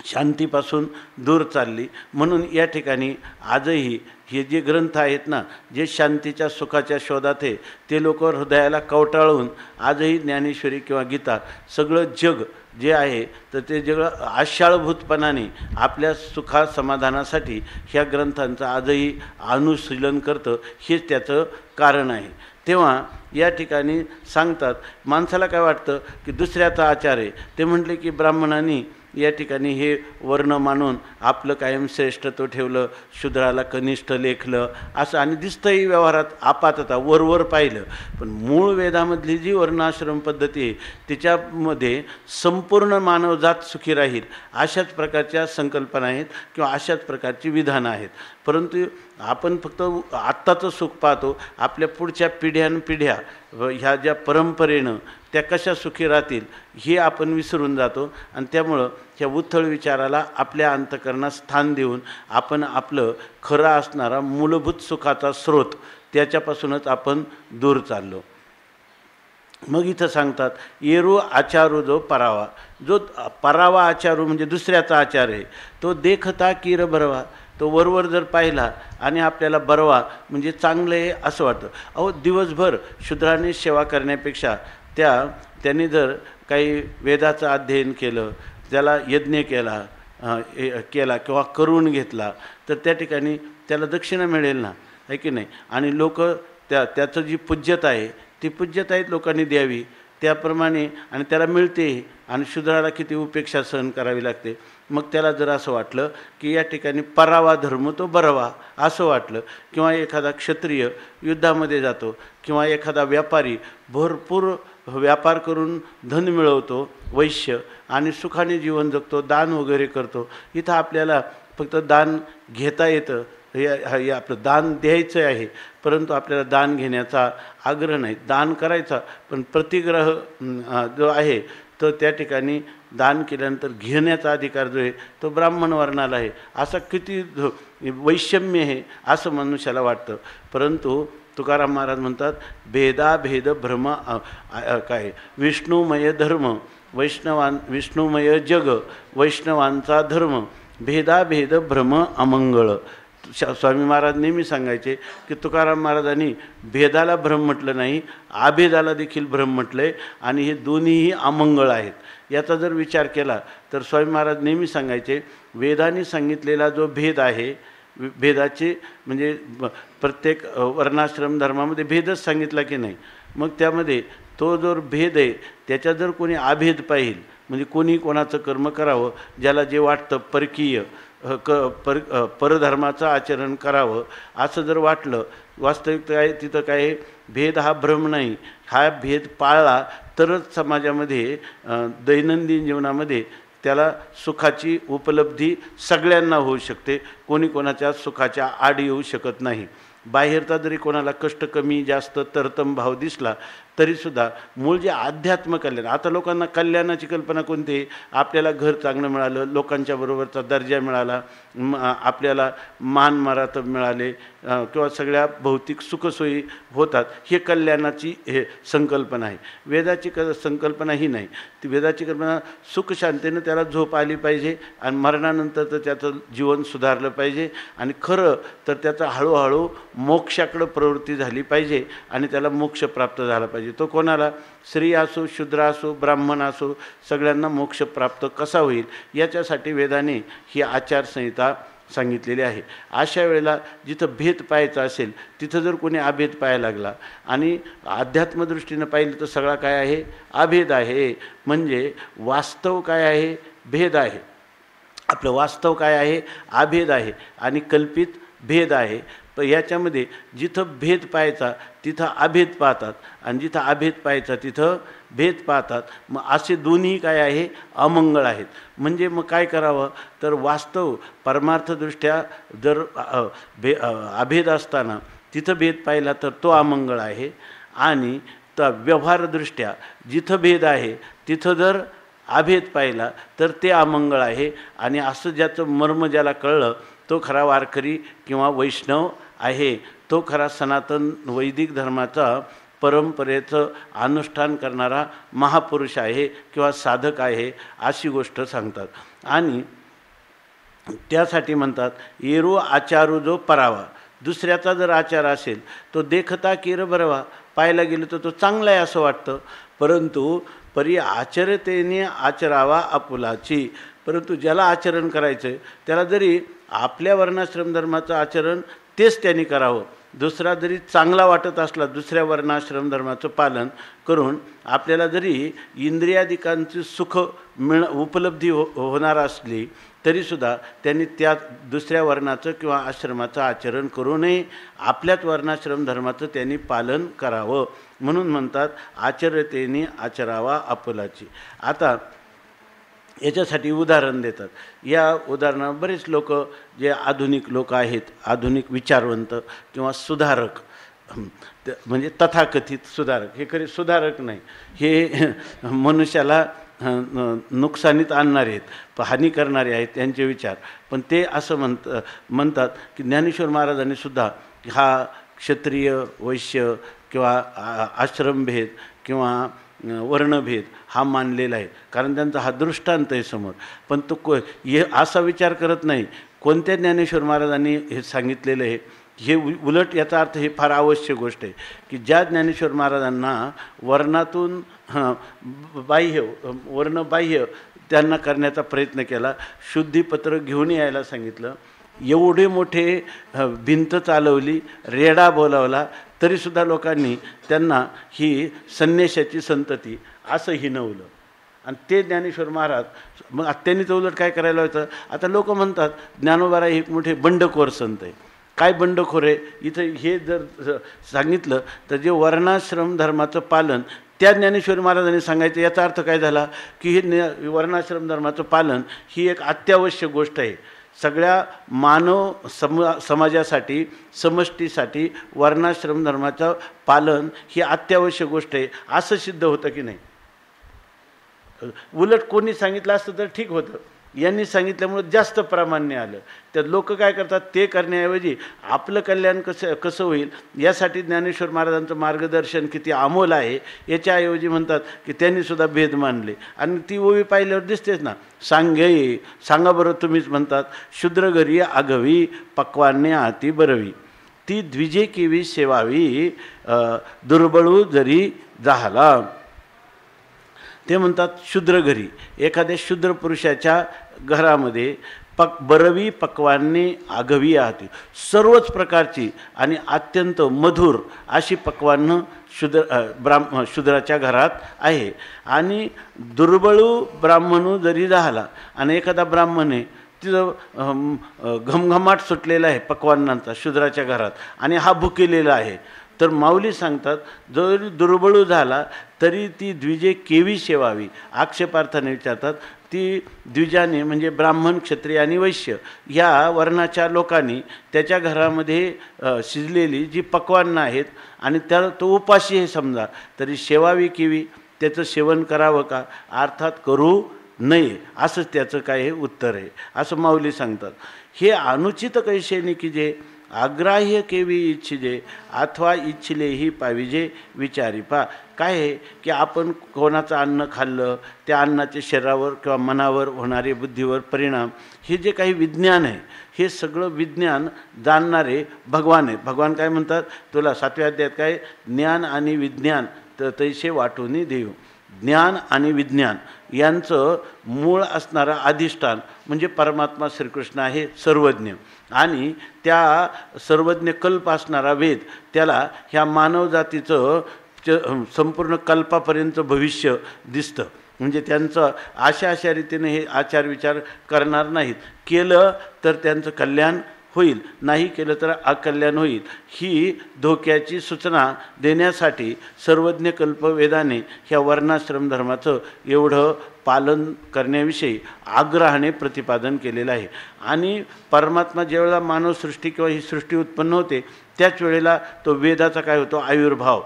शांतीपासून दूर चालली. म्हणून या ठिकाणी आजही हे जे ग्रंथ आहेत ना, जे शांतीच्या सुखाच्या शोधात आहे, ते लोक हृदयाला कवटाळून आजही ज्ञानेश्वरी किंवा गीता सगळं जग जे आहे तर ते जग आशाळभूतपणाने आपल्या सुखा समाधानासाठी ह्या ग्रंथांचं आजही अनुशीलन करतं. हेच त्याचं कारण आहे. तेव्हा या ठिकाणी सांगतात माणसाला काय वाटतं की दुसऱ्याचा आचार आहे. ते म्हटले की ब्राह्मणांनी या ठिकाणी हे वर्ण मानून आपलं कायम श्रेष्ठत्व ठेवलं, शूद्राला कनिष्ठ लेखलं असं आणि दिसतंही व्यवहारात आपातता वरवर पाहिलं. पण मूळ वेदामधली जी वर्णाश्रम पद्धती आहे तिच्यामध्ये संपूर्ण मानवजात सुखी राहील अशाच प्रकारच्या संकल्पना आहेत किंवा अशाच प्रकारची विधानं आहेत. परंतु आपण फक्त आत्ताचं सुख पाहतो, आपल्या पुढच्या पिढ्या ह्या ज्या परंपरेनं त्या कशा सुखी राहतील हे आपण विसरून जातो. आणि त्यामुळं ह्या उथळ विचाराला आपल्या अंतःकरणात स्थान देऊन आपण आपलं खरं असणारा मूलभूत सुखाचा स्रोत त्याच्यापासूनच आपण दूर चाललो. मग इथं सांगतात येरू आचारू जो परावा आचारू म्हणजे दुसऱ्याचा आचार आहे तो देखता कीर बरवा. तो वरवर जर पाहिला आणि आपल्याला बरवा म्हणजे चांगलं आहे असं वाटतं. अहो दिवसभर शूद्राने सेवा करण्यापेक्षा त्यांनी जर काही वेदाचं अध्ययन केलं, त्याला यज्ञ केला किंवा करून घेतला तर त्या ठिकाणी त्याला दक्षिणा मिळेल ना, आहे की नाही. आणि लोक त्याचं जी पूज्यता आहे ती पूज्यता लोकांनी द्यावी. त्याप्रमाणे आणि त्याला मिळते आणि शूद्राला किती उपेक्षा सहन करावी लागते. मग त्याला जर असं वाटलं की या ठिकाणी परावा धर्म तो बरावा असं वाटलं, किंवा एखादा क्षत्रिय युद्धामध्ये जातो, किंवा एखादा व्यापारी भरपूर व्यापार करून धन मिळवतो वैश्य आणि सुखाने जीवन जगतो, दान वगैरे करतो. इथं आपल्याला फक्त दान घेता येतं, हे आपलं दान द्यायचं आहे, परंतु आपल्याला दान घेण्याचा आग्रह नाही. दान करायचा, पण प्रतिग्रह जो आहे तो त्या ठिकाणी दान केल्यानंतर घेण्याचा अधिकार जो आहे तो ब्राह्मण वर्णाला आहे. असा किती वैषम्य आहे असं मनुष्याला वाटतं. परंतु तुकाराम महाराज म्हणतात भेदाभेद भ्रम काय विष्णुमय धर्म विष्णुमय जग वैष्णवांचा धर्म भेदाभेद भ्रम अमंगळ. स्वामी महाराज नेहमी सांगायचे की तुकाराम महाराजांनी भेदाला भ्रम म्हटलं नाही, आभेदाला देखील भ्रम म्हटलं आहे, आणि हे दोन्हीही अमंगळ आहेत. याचा जर विचार केला तर स्वामी महाराज नेहमी सांगायचे वेदांनी सांगितलेला जो भेद आहे, भेदाचे म्हणजे प्रत्येक वर्णाश्रम धर्मामध्ये भेदच सांगितला की नाही, मग त्यामध्ये तो जो भेद आहे त्याच्या जर कोणी आभेद पाहिल, म्हणजे कोणी कोणाचं कर्म करावं ज्याला जे वाटतं परकीय परधर्माचं आचरण करावं असं जर वाटलं, वास्तविक काय तिथं काय भेद हा भ्रम नाही. हा भेद पाळला तरच समाजामध्ये दैनंदिन जीवनामध्ये त्याला सुखाची उपलब्धी सगळ्यांना होऊ शकते. कोणी कोणाच्या सुखाच्या आड येऊ शकत नाही. बाहेरचा जरी कोणाला कष्ट कमी जास्त तरतम भाव दिसला तरीसुद्धा मूळ जे अध्यात्म कल्याण, आता लोकांना कल्याणाची कल्पना कोणती आहे? आपल्याला घर चांगलं मिळालं, लोकांच्या बरोबरचा दर्जा मिळाला, आपल्याला मान मरातब मिळाले, किंवा सगळ्या भौतिक सुखसोयी होतात, हे कल्याणाची हे संकल्पना आहे. वेदाची संकल्पना ही नाही. ती वेदाची कल्पना सुख शांतीनं त्याला झोप आली पाहिजे आणि मरणानंतर तर त्याचं जीवन सुधारलं पाहिजे, आणि खरं तर त्याचा हळूहळू मोक्षाकडं प्रवृत्ती झाली पाहिजे आणि त्याला मोक्ष प्राप्त झाला पाहिजे. तो कोणाला स्त्री असो शूद्र असो ब्राह्मण असो सगळ्यांना मोक्ष प्राप्त कसा होईल याच्यासाठी वेदाने ही आचारसंहिता सांगितलेली आहे. अशा वेळेला जिथं भेद पाहायचा असेल तिथं जर कोणी अभेद पाहायला लागला आणि अध्यात्मदृष्टीनं पाहिलं तर सगळा काय आहे? अभेद आहे. म्हणजे वास्तव काय आहे? भेद आहे. आपलं वास्तव काय आहे? अभेद आहे आणि कल्पित भेद आहे. पण याच्यामध्ये जिथं भेद पाहायचा तिथं अभेद पाहतात आणि जिथं अभेद पाहायचा तिथं भेद पाहतात. मग असे दोन्ही काय आहे? अमंगळ आहेत. म्हणजे मग काय करावं तर वास्तव परमार्थदृष्ट्या जर अभेद असताना तिथं भेद पाहिला तर तो अमंगळ आहे, आणि तर व्यवहारदृष्ट्या जिथं भेद आहे तिथं जर अभेद पाहिला तर ते अमंगळ आहे. आणि असं ज्याचं मर्म ज्याला कळलं तो खरा वारकरी किंवा वैष्णव आहे, तो खरा सनातन वैदिक धर्माचा परंपरेचं अनुष्ठान करणारा महापुरुष आहे किंवा साधक आहे अशी गोष्ट सांगतात. आणि त्यासाठी म्हणतात येरू आचारू जो परावा. दुसऱ्याचा जर आचार असेल तो देखता केर बरवा, पाहायला गेलं तर तो चांगला आहे असं वाटतं, परंतु परी आचरतेने आचरावा आपुलाची. परंतु ज्याला आचरण करायचं आहे त्याला जरी आपल्या वर्णाश्रम धर्माचं आचरण तेच त्यांनी करावं. दुसरा जरी चांगला वाटत असला दुसऱ्या वर्णाश्रम धर्माचं पालन करून आपल्याला जरी इंद्रियादिकांची सुख उपलब्धी होणार असली तरीसुद्धा त्यांनी त्या दुसऱ्या वर्णाचं किंवा आश्रमाचं आचरण करू नये. आपल्याच वर्णाश्रम धर्माचं त्यांनी पालन करावं. म्हणून म्हणतात आचरतेने आचरावा आपुलाची. आता याच्यासाठी उदाहरण देतात. या उदाहरणात बरेच लोक जे आधुनिक लोक आहेत, आधुनिक विचारवंत किंवा सुधारक, म्हणजे तथाकथित सुधारक, हे खरे सुधारक नाही, हे मनुष्याला नुकसानीत आणणारे आहेत, हानी करणारे आहेत त्यांचे विचार. पण ते असं म्हणतात की ज्ञानेश्वर महाराजांनी सुद्धा हा क्षत्रिय वैश्य किंवा आश्रमभेद किंवा वर्णभेद हा मानलेला आहे, कारण त्यांचा हा दृष्टांत आहे समोर. पण तो हे असा विचार करत नाही कोणत्या ज्ञानेश्वर महाराजांनी हे सांगितलेलं आहे. हे उलट याचा अर्थ हे फार आवश्यक गोष्ट आहे की ज्या ज्ञानेश्वर महाराजांना वर्णातून वर्णबाह्य त्यांना करण्याचा प्रयत्न केला, शुद्धीपत्र घेऊन यायला सांगितलं, एवढे मोठे भिंत चालवली, रेडा बोलावला, तरीसुद्धा लोकांनी त्यांना ही संन्याशाची संतती असं हिणवलं. आणि ते ज्ञानेश्वर महाराज मग त्यांनी तर उलट काय करायला होतं. आता लोक म्हणतात ज्ञानोबा राय एक मोठे बंडखोर संत आहे. काय बंडखोर आहे इथं हे जर सांगितलं तर जे वर्णाश्रम धर्माचं पालन त्या ज्ञानेश्वर महाराजांनी सांगायचं. याचा अर्थ काय झाला की हे वर्णाश्रम धर्माचं पालन ही एक अत्यावश्यक गोष्ट आहे. सगळ्या मानव समाजासाठी समष्टीसाठी वर्णाश्रम धर्माचं पालन ही अत्यावश्यक गोष्ट आहे असं सिद्ध होतं की नाही. उलट कोणी सांगितलं असतं तर ठीक होतं. यांनी सांगितल्यामुळे जास्त प्रामाण्य आलं. तर लोक काय करतात ते करण्याऐवजी आपलं कल्याण कसं होईल यासाठी ज्ञानेश्वर महाराजांचं मार्गदर्शन किती अमोल आहे याच्याऐवजी म्हणतात की त्यांनीसुद्धा भेद मानले. आणि ती ओवी पाहिल्यावर दिसतेच ना. सांगा बरं तुम्हीच म्हणतात शूद्र घरी आगवी पक्वान्ने आती बरवी ती द्विजे केवी सेवावी दुर्बळू जरी झाला. ते म्हणतात शूद्र घरी एखाद्या शूद्र पुरुषाच्या घरामध्ये बरवी पक्वान्ने आगवी आहात सर्वच प्रकारची आणि अत्यंत मधुर अशी पक्वान्न शूद्राच्या घरात आहे. आणि दुर्बळू ब्राह्मणू जरी झाला आणि एखादा ब्राह्मण आहे तिथं घमघमाट सुटलेला आहे पक्वान्नांचा शूद्राच्या घरात आणि हा भुकेलेला आहे तर माऊली सांगतात जरी दुर्बळू झाला तरी ती द्विजे केवी सेवावी. आक्षेपार्थाने विचारतात ती द्विजाने म्हणजे ब्राह्मण क्षत्रिय आणि वैश्य या वर्णाच्या लोकांनी त्याच्या घरामध्ये शिजलेली जी पक्वान्न आहेत आणि त्याला तो उपाशी आहे समजा तरी सेवावी केवी त्याचं सेवन करावं का अर्थात करू नये असंच त्याचं काय हे उत्तर आहे असं माऊली सांगतात. हे अनुचित कैशेनी की जे आग्राह्य केवी इच्छिजे अथवा इच्छिलेही पाविजे विचारी पा. काय आहे की आपण कोणाचं अन्न खाल्लं त्या अन्नाचे शरीरावर किंवा मनावर होणारे बुद्धीवर परिणाम हे जे काही विज्ञान आहे हे सगळं विज्ञान जाणणारे भगवान आहे. भगवान काय म्हणतात तुला 7व्या अध्यायात काय ज्ञान आणि विज्ञान तैसे वाटून देऊ. ज्ञान आणि विज्ञान यांचं मूळ असणारं अधिष्ठान म्हणजे परमात्मा श्रीकृष्ण आहे सर्वज्ञ. आणि त्या सर्वज्ञ कल्प असणारा वेद त्याला ह्या मानवजातीचं संपूर्ण कल्पापर्यंत भविष्य दिसतं. म्हणजे त्यांचं अशा रीतीने हे आचार विचार करणार नाहीत. केलं तर त्यांचं कल्याण होईल नाही केलं तर अकल्याण होईल ही धोक्याची सूचना देण्यासाठी सर्वज्ञ कल्पवेदाने ह्या वर्णाश्रम धर्माचं एवढं पालन करण्याविषयी आग्रहाने प्रतिपादन केलेलं आहे. आणि परमात्मा ज्यावेळेला मानवसृष्टी किंवा ही सृष्टी उत्पन्न होते त्याच वेळेला तो वेदाचा काय होतो आविर्भाव.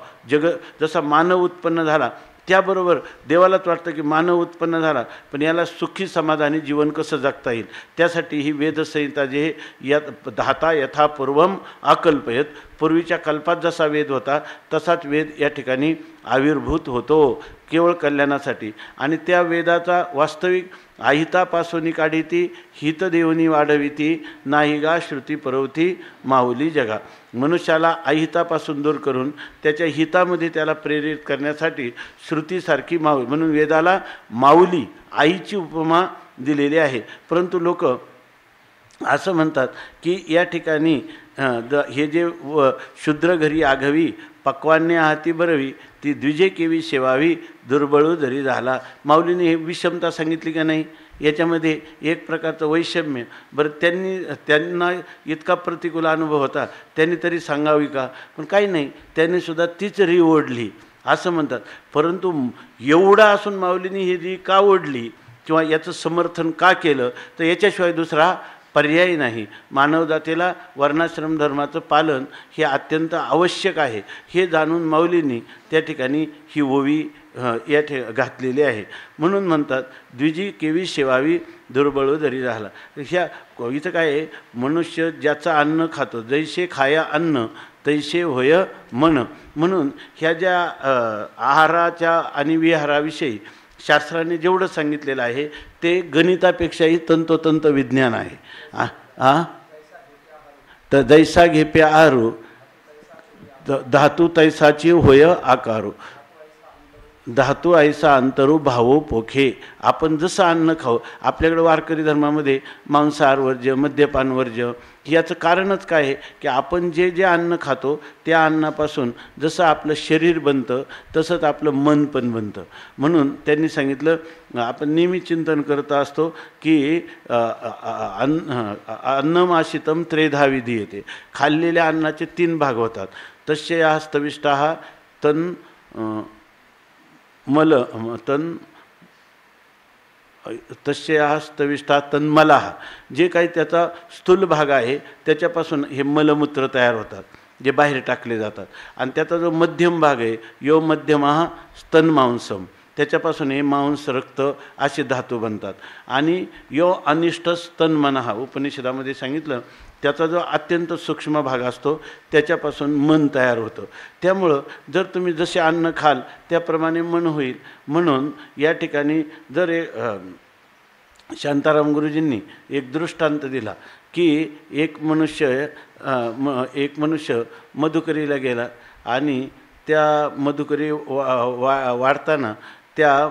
जसा मानव उत्पन्न झाला त्याबरोबर देवालाच वाटतं की मानव उत्पन्न झाला पण याला सुखी समाधानी जीवन कसं जगता येईल त्यासाठी ही वेदसंहिता जे यात धाता यथापूर्वम अकल्पयत पूर्वीच्या कल्पात जसा वेद होता तसाच वेद या ठिकाणी आविर्भूत होतो केवळ कल्याणासाठी. आणि त्या वेदाचा वास्तविक आहितापासून काढिती हितदेवनी वाढविती नाही गा श्रुती परवती माऊली जगा. मनुष्याला अहितापासून दूर करून त्याच्या हितामध्ये त्याला प्रेरित करण्यासाठी श्रुतीसारखी माऊली म्हणून वेदाला माऊली आईची उपमा दिलेली आहे. परंतु लोक असं म्हणतात की या ठिकाणी हे जे शूद्र घरी आघवी पक्वान्ने हाती बरवी ती द्विजे केवी सेवावी दुर्बळू जरी झाला. माऊलीने हे विषमता सांगितली का नाही. याच्यामध्ये एक प्रकारचं वैषम्य. बरं त्यांना इतका प्रतिकूल अनुभव होता त्यांनी तरी सांगावी का पण काही नाही त्यांनीसुद्धा तीच री ओढली असं म्हणतात. परंतु एवढा असून माऊलीने ही री का ओढली किंवा याचं समर्थन का केलं तर याच्याशिवाय दुसरा पर्याय नाही. मानवजातीला वर्णाश्रम धर्माचं पालन हे अत्यंत आवश्यक आहे हे जाणून माऊलींनी त्या ठिकाणी ही ओवी घातलेली आहे. म्हणून म्हणतात द्विजी केवी सेवावी दुर्बळू जरी झाला. ह्या इथं काय आहे मनुष्य ज्याचं अन्न खातो जैसे खाया अन्न तैसे होय मन. म्हणून ह्या ज्या आहाराच्या आणि विहाराविषयी शास्त्राने जेवढं सांगितलेलं आहे ते गणितापेक्षाही तंतोतंत विज्ञान आहे. तर जैसा घेपे आहारू धातू तैसाची होय आकारू धातू ऐसा अंतरू भावो पोखे. आपण जसं अन्न खाऊ आपल्याकडे वारकरी धर्मामध्ये मांसाहार वर्ज्य मद्यपान वर्ज्य याचं कारणच काय आहे की आपण जे जे अन्न खातो त्या अन्नापासून जसं आपलं शरीर बनतं तसंच आपलं मन पण बनतं. म्हणून त्यांनी सांगितलं आपण नेहमी चिंतन करत असतो की अन्नमाशितम त्रेधा विधीयते, खाल्लेल्या अन्नाचे 3 भाग होतात. तस्य या स्तविष्टाः तन मल तन तस्य स्तविष्ठा तन्मलाः, जे काही त्याचा स्थूल भाग आहे त्याच्यापासून हे मलमूत्र तयार होतात जे बाहेर टाकले जातात. आणि त्याचा जो मध्यम भाग आहे यो मध्यमः स्तनमांसम, त्याच्यापासून हे मांस रक्त असे धातू बनतात. आणि यो अनिष्ट स्तनमनः, उपनिषदामध्ये सांगितलं त्याचा जो अत्यंत सूक्ष्म भाग असतो त्याच्यापासून मन तयार होतं. त्यामुळं जर तुम्ही जसे अन्न खाल त्याप्रमाणे मन होईल. म्हणून या ठिकाणी जर शांताराम गुरुजींनी एक दृष्टांत दिला की एक मनुष्य मधुकरीला गेला आणि त्या मधुकरी वाढताना त्या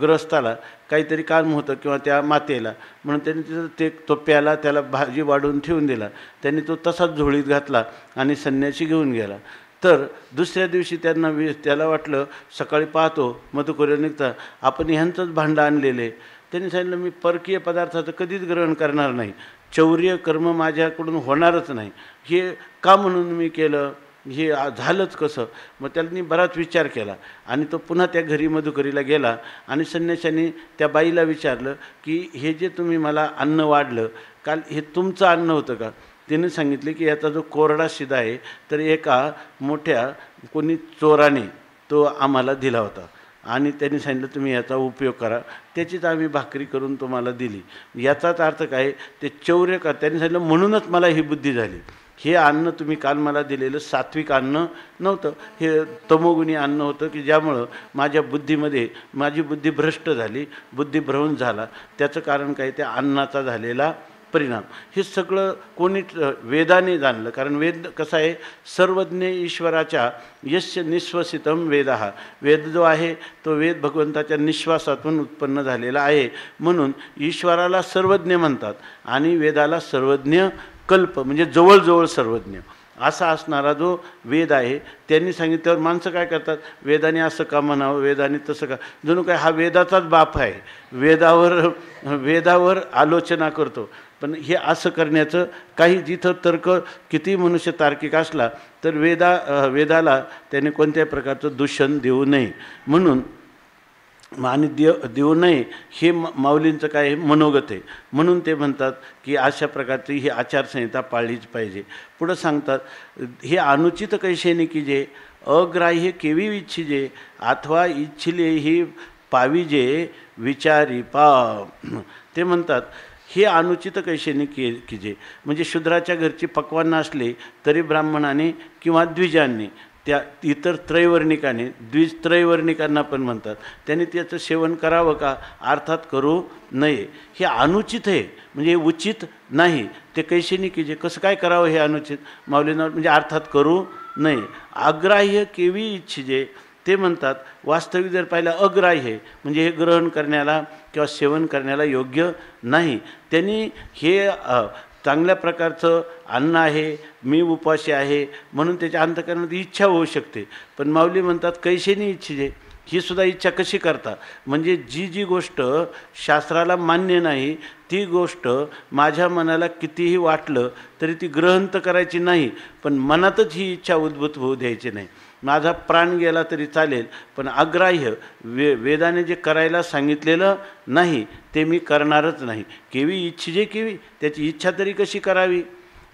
गृहस्थाला काहीतरी काम होतं किंवा त्या मातेला, म्हणून त्यांनी तिथं तो प्याला त्याला भाजी वाढून ठेवून दिला. त्यांनी तो तसाच झोळीत घातला आणि संन्यासी घेऊन गेला. तर दुसऱ्या दिवशी त्याला वाटलं, सकाळी पाहतो मधुकरी निघता आपण ह्यांचंच भांडं आणलेले. त्यांनी सांगितलं मी परकीय पदार्थाचं कधीच ग्रहण करणार नाही, चौर्य कर्म माझ्याकडून होणारच नाही. हे का म्हणून मी केलं, हे झालंच कसं. मग त्यांनी बराच विचार केला आणि तो पुन्हा त्या घरी मधुकरीला गेला आणि संन्याशाने त्या बाईला विचारलं की हे जे तुम्ही मला अन्न वाढलं काल हे तुमचं अन्न होतं का. तिने सांगितले की याचा जो कोरडा शिदा आहे तर एका मोठ्या कोणी चोराने तो आम्हाला दिला होता आणि त्यांनी सांगितलं तुम्ही याचा उपयोग करा, त्याचीच आम्ही भाकरी करून तुम्हाला दिली. याचाच अर्थ काय, ते चौर्य का. त्यांनी सांगितलं म्हणूनच मला ही बुद्धी झाली. हे अन्न तुम्ही काल मला दिलेलं सात्विक अन्न नव्हतं, हे तमोगुणी अन्न होतं की ज्यामुळं माझ्या बुद्धीमध्ये माझी बुद्धी भ्रष्ट झाली, बुद्धिभ्रंश झाला. त्याचं कारण काय, त्या अन्नाचा झालेला परिणाम. हे सगळं कोणी वेदाने जाणलं. कारण वेद कसा आहे, सर्वज्ञ ईश्वराच्या यस्य निश्वसितम वेदः, वेद जो आहे तो वेद भगवंताच्या निश्वासातून उत्पन्न झालेला आहे. म्हणून ईश्वराला सर्वज्ञ म्हणतात आणि वेदाला सर्वज्ञ कल्प म्हणजे जवळजवळ सर्वज्ञ असा असणारा जो वेद आहे. त्यांनी सांगितल्यावर माणसं काय करतात, वेदाने असं का म्हणावं, वेदाने तसं का, जणू काय हा वेदाचाच बाप आहे, वेदावर आलोचना करतो. पण हे असं करण्याचं काही, जिथं तर्क किती मनुष्य तार्किक असला तर वेदाला त्याने कोणत्याही प्रकारचं दूषण देऊ नये. म्हणून आणि देऊ नये हे माऊलींचं काय आहे, मनोगत आहे. म्हणून ते म्हणतात की अशा प्रकारची ही आचारसंहिता पाळलीच पाहिजे. पुढं सांगतात हे अनुचित कैशेने कीजे, अग्राह्य केवी इच्छिजे, अथवा इच्छिले ही पाविजे विचारी पा. ते म्हणतात हे अनुचित कैशेने कीजे, म्हणजे शूद्राच्या घरची पक्वान्न असले तरी ब्राह्मणाने किंवा द्विजांनी, त्या इतर त्रैवर्णिकाने, त्रैवर्णिकांना पण म्हणतात, त्यांनी त्याचं सेवन करावं का, अर्थात करू नये. हे अनुचित आहे म्हणजे उचित नाही. ते कैशेने कीजे, कसं काय करावं हे अनुचित, माऊलींना म्हणजे अर्थात करू नये. अग्राह्य केवी इच्छिजे, ते म्हणतात वास्तविक जर पाहिलं अग्राह्य म्हणजे हे ग्रहण करण्याला किंवा सेवन करण्याला योग्य नाही. त्यांनी हे चांगल्या प्रकारचं अन्न आहे, मी उपाशी आहे म्हणून त्याच्या अंतःकरणात इच्छा होऊ शकते. पण माऊली म्हणतात कैशेनी इच्छिजे, ही सुद्धा इच्छा कशी करता, म्हणजे जी गोष्ट शास्त्राला मान्य नाही ती गोष्ट माझ्या मनाला कितीही वाटलं तरी ती ग्रहण तर करायची नाही, पण मनातच ही इच्छा उद्भूत होऊ द्यायची नाही. माझा प्राण गेला तरी चालेल, पण अग्राह्य वेदाने जे करायला सांगितलेलं नाही ते मी करणारच नाही. केवी इच्छिजे केवी, त्याची इच्छा तरी कशी करावी.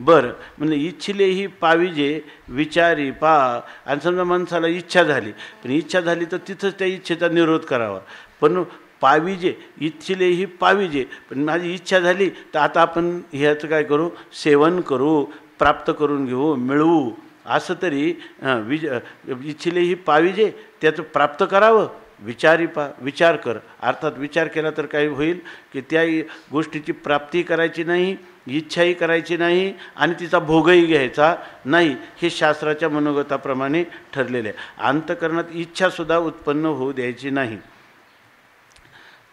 बरं, म्हणजे इच्छिले ही पाविजे विचारी पा. आणि समजा माणसाला इच्छा झाली, पण इच्छा झाली तर तिथंच त्या इच्छेचा निरोध करावा. पण पाविजे, इच्छिले ही पाविजे, पण माझी इच्छा झाली तर आता आपण ह्याचं काय करू, सेवन करू, प्राप्त करून घेऊ, मिळवू. असं तरी इच्छिले ही पाविजे, त्याचं प्राप्त करावं. विचारी पा, विचार कर. अर्थात विचार केला तर काय होईल की त्या गोष्टीची प्राप्ती करायची नाही, इच्छाही करायची नाही आणि तिचा भोगही घ्यायचा नाही. हे शास्त्राच्या मनोगताप्रमाणे ठरलेले आहे. अंतःकरणात इच्छासुद्धा उत्पन्न होऊ द्यायची नाही.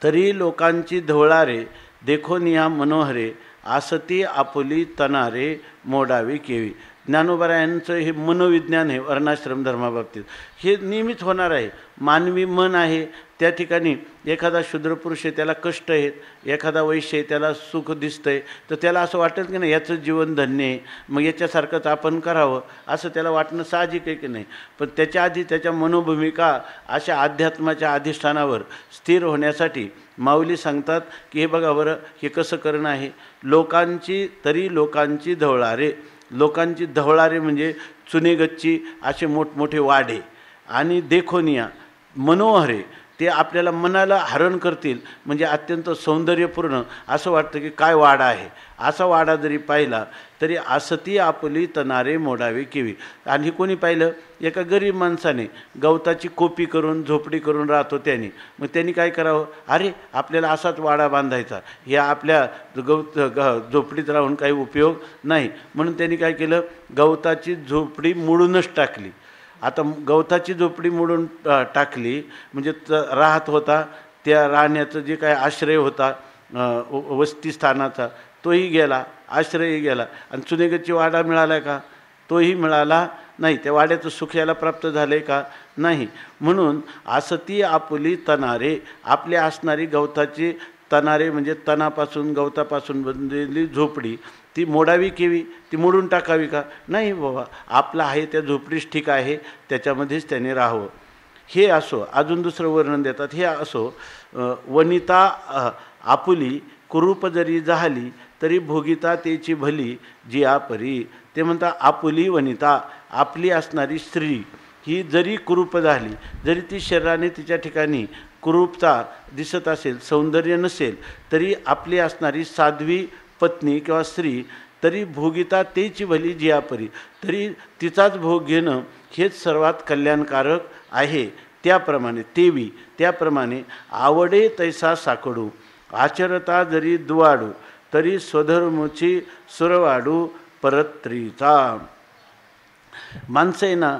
तरी लोकांची धवळारे देखो निया मनोहरे, आसती आपुली तनारे मोडावी केवी. ज्ञानोबरायांचं हे मनोविज्ञान आहे वर्णाश्रम धर्माबाबतीत. हे नेहमीच होणार आहे. मानवी मन आहे त्या ठिकाणी एखादा शूद्रपुरुष आहे त्याला कष्ट आहेत, एखादा वैश्य आहे त्याला सुख दिसतं आहे, तर त्याला असं वाटेल की नाही याचं जीवन धन्य आहे, मग याच्यासारखंच आपण करावं असं त्याला वाटणं साहजिक आहे की नाही. पण त्याच्या आधी त्याच्या मनोभूमिका अशा अध्यात्माच्या अधिष्ठानावर स्थिर होण्यासाठी माऊली सांगतात की हे बघा बरं हे कसं करणं आहे. लोकांची धवळारे, लोकांची धवळारे म्हणजे चुनेगच्ची असे मोठमोठे वाडे आणि देखोनिया मनोहरे ते आपल्याला मनाला हरण करतील. म्हणजे अत्यंत सौंदर्यपूर्ण असं वाटतं की काय वाडा आहे. असा वाडा जरी पाहिला तरी आसती आपुली तनारे मोडावे केवी. आणि कोणी पाहिलं एका गरीब माणसाने गवताची कोपी करून झोपडी करून राहतो त्याने, मग त्यांनी काय करावं, अरे आपल्याला असाच वाडा बांधायचा, या आपल्या झोपडीत राहून काही उपयोग नाही. म्हणून त्यांनी काय केलं, गवताची झोपडी मोडूनच टाकली. आता गवताची झोपडी मोडून टाकली म्हणजे राहत होता त्या राहण्याचं जे काय आश्रय होता वस्तीस्थानाचा तोही गेला, आश्रयही गेला. आणि चुनेगच्ची वाडा मिळाला का, तोही मिळाला नाही. त्या वाड्याचं सुख याला प्राप्त झाले का, नाही. म्हणून आसती आपुली तनारे, आपल्या असणारी गवताची तनारे म्हणजे तणापासून गवतापासून बनलेली झोपडी ती मोडावी केवी, ती मोडून टाकावी का, नाही बाबा, आपलं आहे त्या झोपडीच ठीक आहे, त्याच्यामध्येच त्याने राहावं. हे असो. अजून दुसरं वर्णन देतात, हे असो. वनिता आपुली कुरूप जरी झाली तरी भोगिता तेची भली जी आपरी. ते म्हणतात आपुली वनिता, आपली असणारी स्त्री ही जरी कुरूप झाली, जरी ती शरीराने तिच्या ठिकाणी कुरूपता दिसत असेल, सौंदर्य नसेल, तरी आपली असणारी साध्वी पत्नी किंवा स्त्री तरी भोगिता तेची भली जियापरी, तरी तिचाच भोग घेणं हेच सर्वात कल्याणकारक आहे. त्याप्रमाणे तेवी, त्याप्रमाणे आवडे तैसा साकडू, आचरता जरी दुवाडू तरी स्वधर्मची सुरवाडू परत्रीचा. माणसं आहे ना,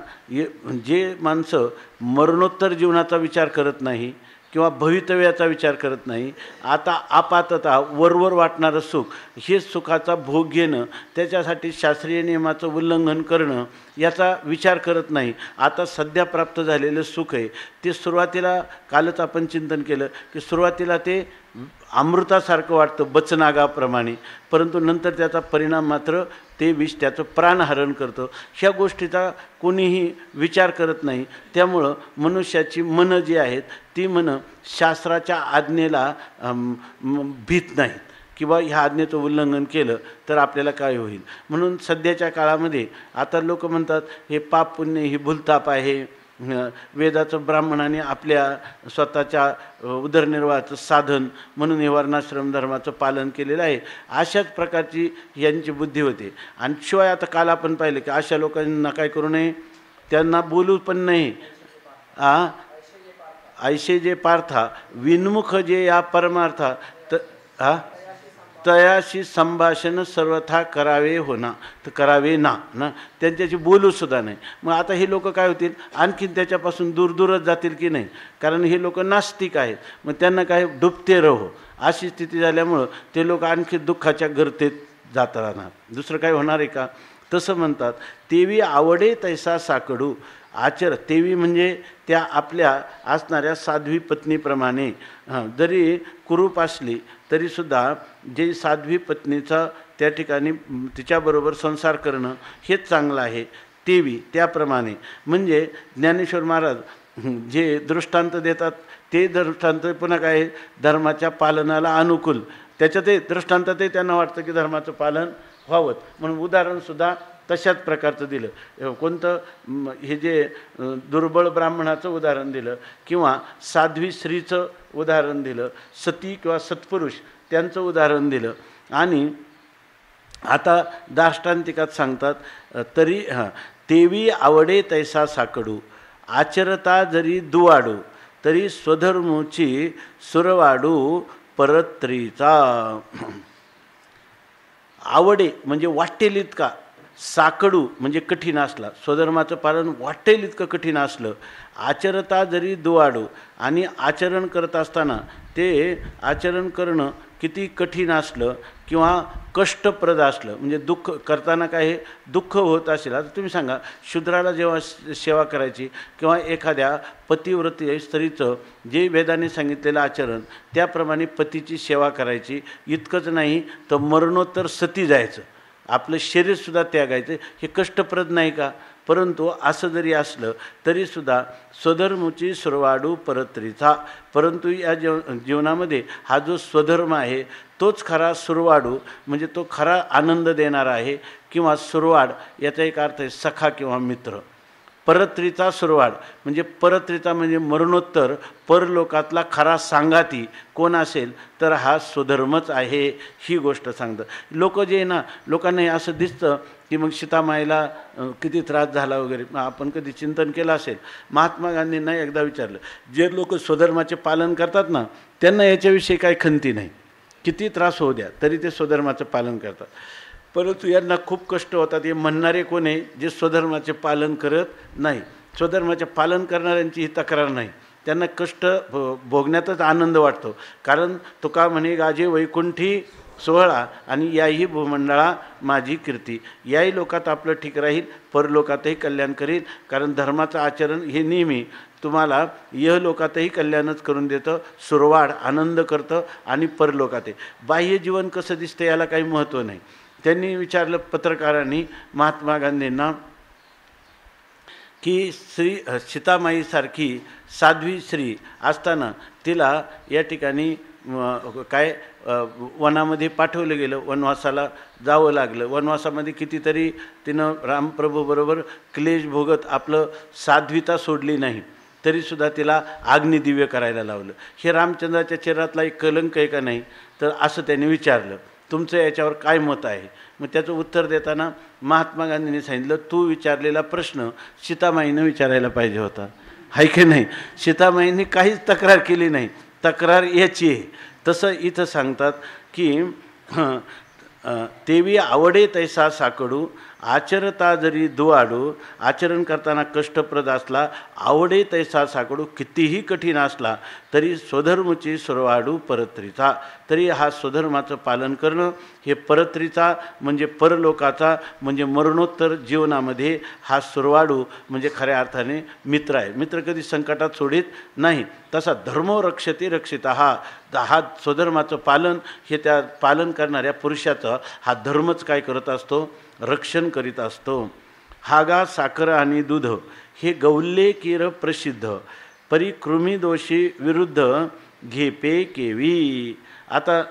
जे माणसं मरणोत्तर जीवनाचा विचार करत नाही किंवा भवितव्याचा विचार करत नाही, आता आपातता वरवर वाटणारं सुख, हे सुखाचा भोग घेणं, त्याच्यासाठी शास्त्रीय नियमाचं उल्लंघन करणं याचा विचार करत नाही. आता सध्या प्राप्त झालेलं सुख आहे ते सुरुवातीला, कालच आपण चिंतन केलं की सुरुवातीला ते अमृतासारखं वाटतं बचनागाप्रमाणे, परंतु नंतर त्याचा परिणाम मात्र ते विष त्याचं प्राणहरण करतं. ह्या गोष्टीचा कोणीही विचार करत नाही. त्यामुळं मनुष्याची मनं जी आहेत ती मनं शास्त्राच्या आज्ञेला भीत नाहीत किंवा ह्या आज्ञेचं उल्लंघन केलं तर आपल्याला काय होईल. म्हणून सध्याच्या काळामध्ये आता लोक म्हणतात हे पाप पुण्य ही भूलताप आहे, वेदाचं ब्राह्मणाने आपल्या स्वतःच्या उदरनिर्वाहाचं साधन म्हणून हे वर्णाश्रम धर्माचं पालन केलेलं आहे, अशाच प्रकारची यांची बुद्धी होते. आणि शिवाय आता काल आपण पाहिलं की अशा लोकांना काय करू नये, त्यांना बोलू पण नाही. ऐशे जे पार्था विन्मुख जे या परमार्था तयाशी संभाषण सर्वथा करावे होना, तर करावे ना त्यांच्याशी बोलूसुद्धा नाही. मग आता हे लोक काय होतील, आणखीन त्याच्यापासून दूरच जातील की नाही, कारण हे लोक नास्तिक आहेत. मग त्यांना काय डुबते रहो अशी स्थिती झाल्यामुळं ते लोक आणखी दुःखाच्या गर्तेत जात राहणार, दुसरं काय होणार आहे का. तसं म्हणतात तेवी आवडे तैसा साकडू आचर. तेवी म्हणजे त्या आपल्या असणाऱ्या साध्वी पत्नीप्रमाणे, जरी कुरूप असली तरीसुद्धा जे साध्वी पत्नीचा त्या ठिकाणी तिच्याबरोबर संसार करणं हेच चांगलं आहे. तेवी त्याप्रमाणे म्हणजे ज्ञानेश्वर महाराज जे दृष्टांत देतात ते दृष्टांत पुन्हा काय धर्माच्या पालनाला अनुकूल, त्याच्यातही दृष्टांतातही त्यांना वाटतं की धर्माचं पालन व्हावं म्हणून उदाहरणसुद्धा तशाच प्रकारचं दिलं. कोणतं, हे जे दुर्बळ ब्राह्मणाचं उदाहरण दिलं किंवा साध्वी स्त्रीचं उदाहरण दिलं, सती किंवा सत्पुरुष त्यांचं उदाहरण दिलं. आणि आता दाष्टांतिकात सांगतात तरी तेवी आवडे तैसा साकडू, आचरता जरी दुवाडू तरी स्वधर्मची सुरवाडू परत्रीचा. आवडे म्हणजे वाटेल इतका, साकडू म्हणजे कठीण असला, स्वधर्माचं पालन वाटेल इतकं कठीण असलं, आचरता जरी दुआडू, आणि आचरण करत असताना ते आचरण करणं किती कठीण असलं किंवा कष्टप्रद असलं, म्हणजे दुःख करताना काय हे दुःख होत असेल. आता तुम्ही सांगा, शूद्राला जेव्हा सेवा करायची किंवा एखाद्या पतिव्रती स्त्रीचं जे वेदाने सांगितलेलं आचरण त्याप्रमाणे पतीची सेवा करायची, इतकंच नाही तर मरणोत्तर सती जायचं, आपलं शरीरसुद्धा त्यागायचं, हे कष्टप्रद नाही का? परंतु असं जरी असलं तरीसुद्धा स्वधर्मची सुरवाडू परत्रीचा, परंतु या जीवनामध्ये हा जो स्वधर्म आहे तोच खरा सुरवाडू, म्हणजे तो खरा आनंद देणारा आहे. किंवा सुरवाड याचा एक अर्थ आहे सखा किंवा मित्र. परत्रीचा सुरवाड म्हणजे परत्रीचा म्हणजे मरणोत्तर परलोकातला खरा सांगाती कोण असेल तर हा स्वधर्मच आहे, ही गोष्ट सांगतं. लोक जे ना, लोकांना हे असं दिसतं की मग सीतामाईला किती त्रास झाला वगैरे, आपण कधी चिंतन केलं असेल. महात्मा गांधींना एकदा विचारलं, जे लोक स्वधर्माचे पालन करतात ना त्यांना याच्याविषयी काही खंती नाही, किती त्रास होऊ द्या तरी ते स्वधर्माचं पालन करतात. परंतु यांना खूप कष्ट होतात. हे म्हणणारे कोण आहे? जे स्वधर्माचे पालन करत नाही. स्वधर्माचे पालन करणाऱ्यांची ही तक्रार नाही, त्यांना कष्ट भोगण्यातच आनंद वाटतो. कारण तुका म्हणे गाजे वैकुंठी सोहळा आणि याही भूमंडळा माझी कीर्ती. याही लोकात आपलं ठीक राहील, परलोकातही कल्याण करील. कारण धर्माचं आचरण हे नेहमी तुम्हाला यहलोकातही कल्याणच करून देतं, सुरवाड आनंद करतं आणि परलोकातही. बाह्य जीवन कसं दिसतं याला काही महत्त्व नाही. त्यांनी विचारलं पत्रकारांनी महात्मा गांधींना की सीतामाईसारखी साध्वी स्त्री असताना तिला या ठिकाणी काय वनामध्ये पाठवलं गेलं, वनवासाला जावं लागलं. वनवासामध्ये कितीतरी तिनं रामप्रभूबरोबर क्लेश भोगत आपलं साध्वीता सोडली नाही, तरीसुद्धा तिला अग्निदिव्य करायला लावलं. हे रामचंद्राच्या चरित्रातला एक कलंक आहे का नाही? तर असं त्यांनी विचारलं, तुमचं याच्यावर काय मत आहे? मग त्याचं उत्तर देताना महात्मा गांधींनी सांगितलं, तू विचारलेला प्रश्न सीतामाईनं विचारायला पाहिजे होता, आहे की नाही? सीतामाईंनी काहीच तक्रार केली नाही, तक्रार याची आहे. तसं इथं सांगतात की तेवी आवडे तैसा साकडू, आचरता जरी दुआडू, आचरण करताना कष्टप्रद असला, आवडे तैसा साकडू, कितीही कठीण असला तरी स्वधर्मची सुरवाडू परत्रीचा. तरी हा स्वधर्माचं पालन करणं हे परत्रीचा म्हणजे परलोकाचा म्हणजे मरणोत्तर जीवनामध्ये हा सुरवाडू म्हणजे खऱ्या अर्थाने मित्र आहे. मित्र कधी संकटात सोडित नाही. तसा धर्मो रक्षते रक्षिता, हा स्वधर्माचं पालन हे त्या पालन करणाऱ्या पुरुषाचं हा धर्मच काय करत असतो? रक्षण करीत असतो. हागा साखर आणि दूध हे गौल्ये कीर प्रसिद्ध, परी कृमिदोषी विरुद्ध घेपे केवी. आता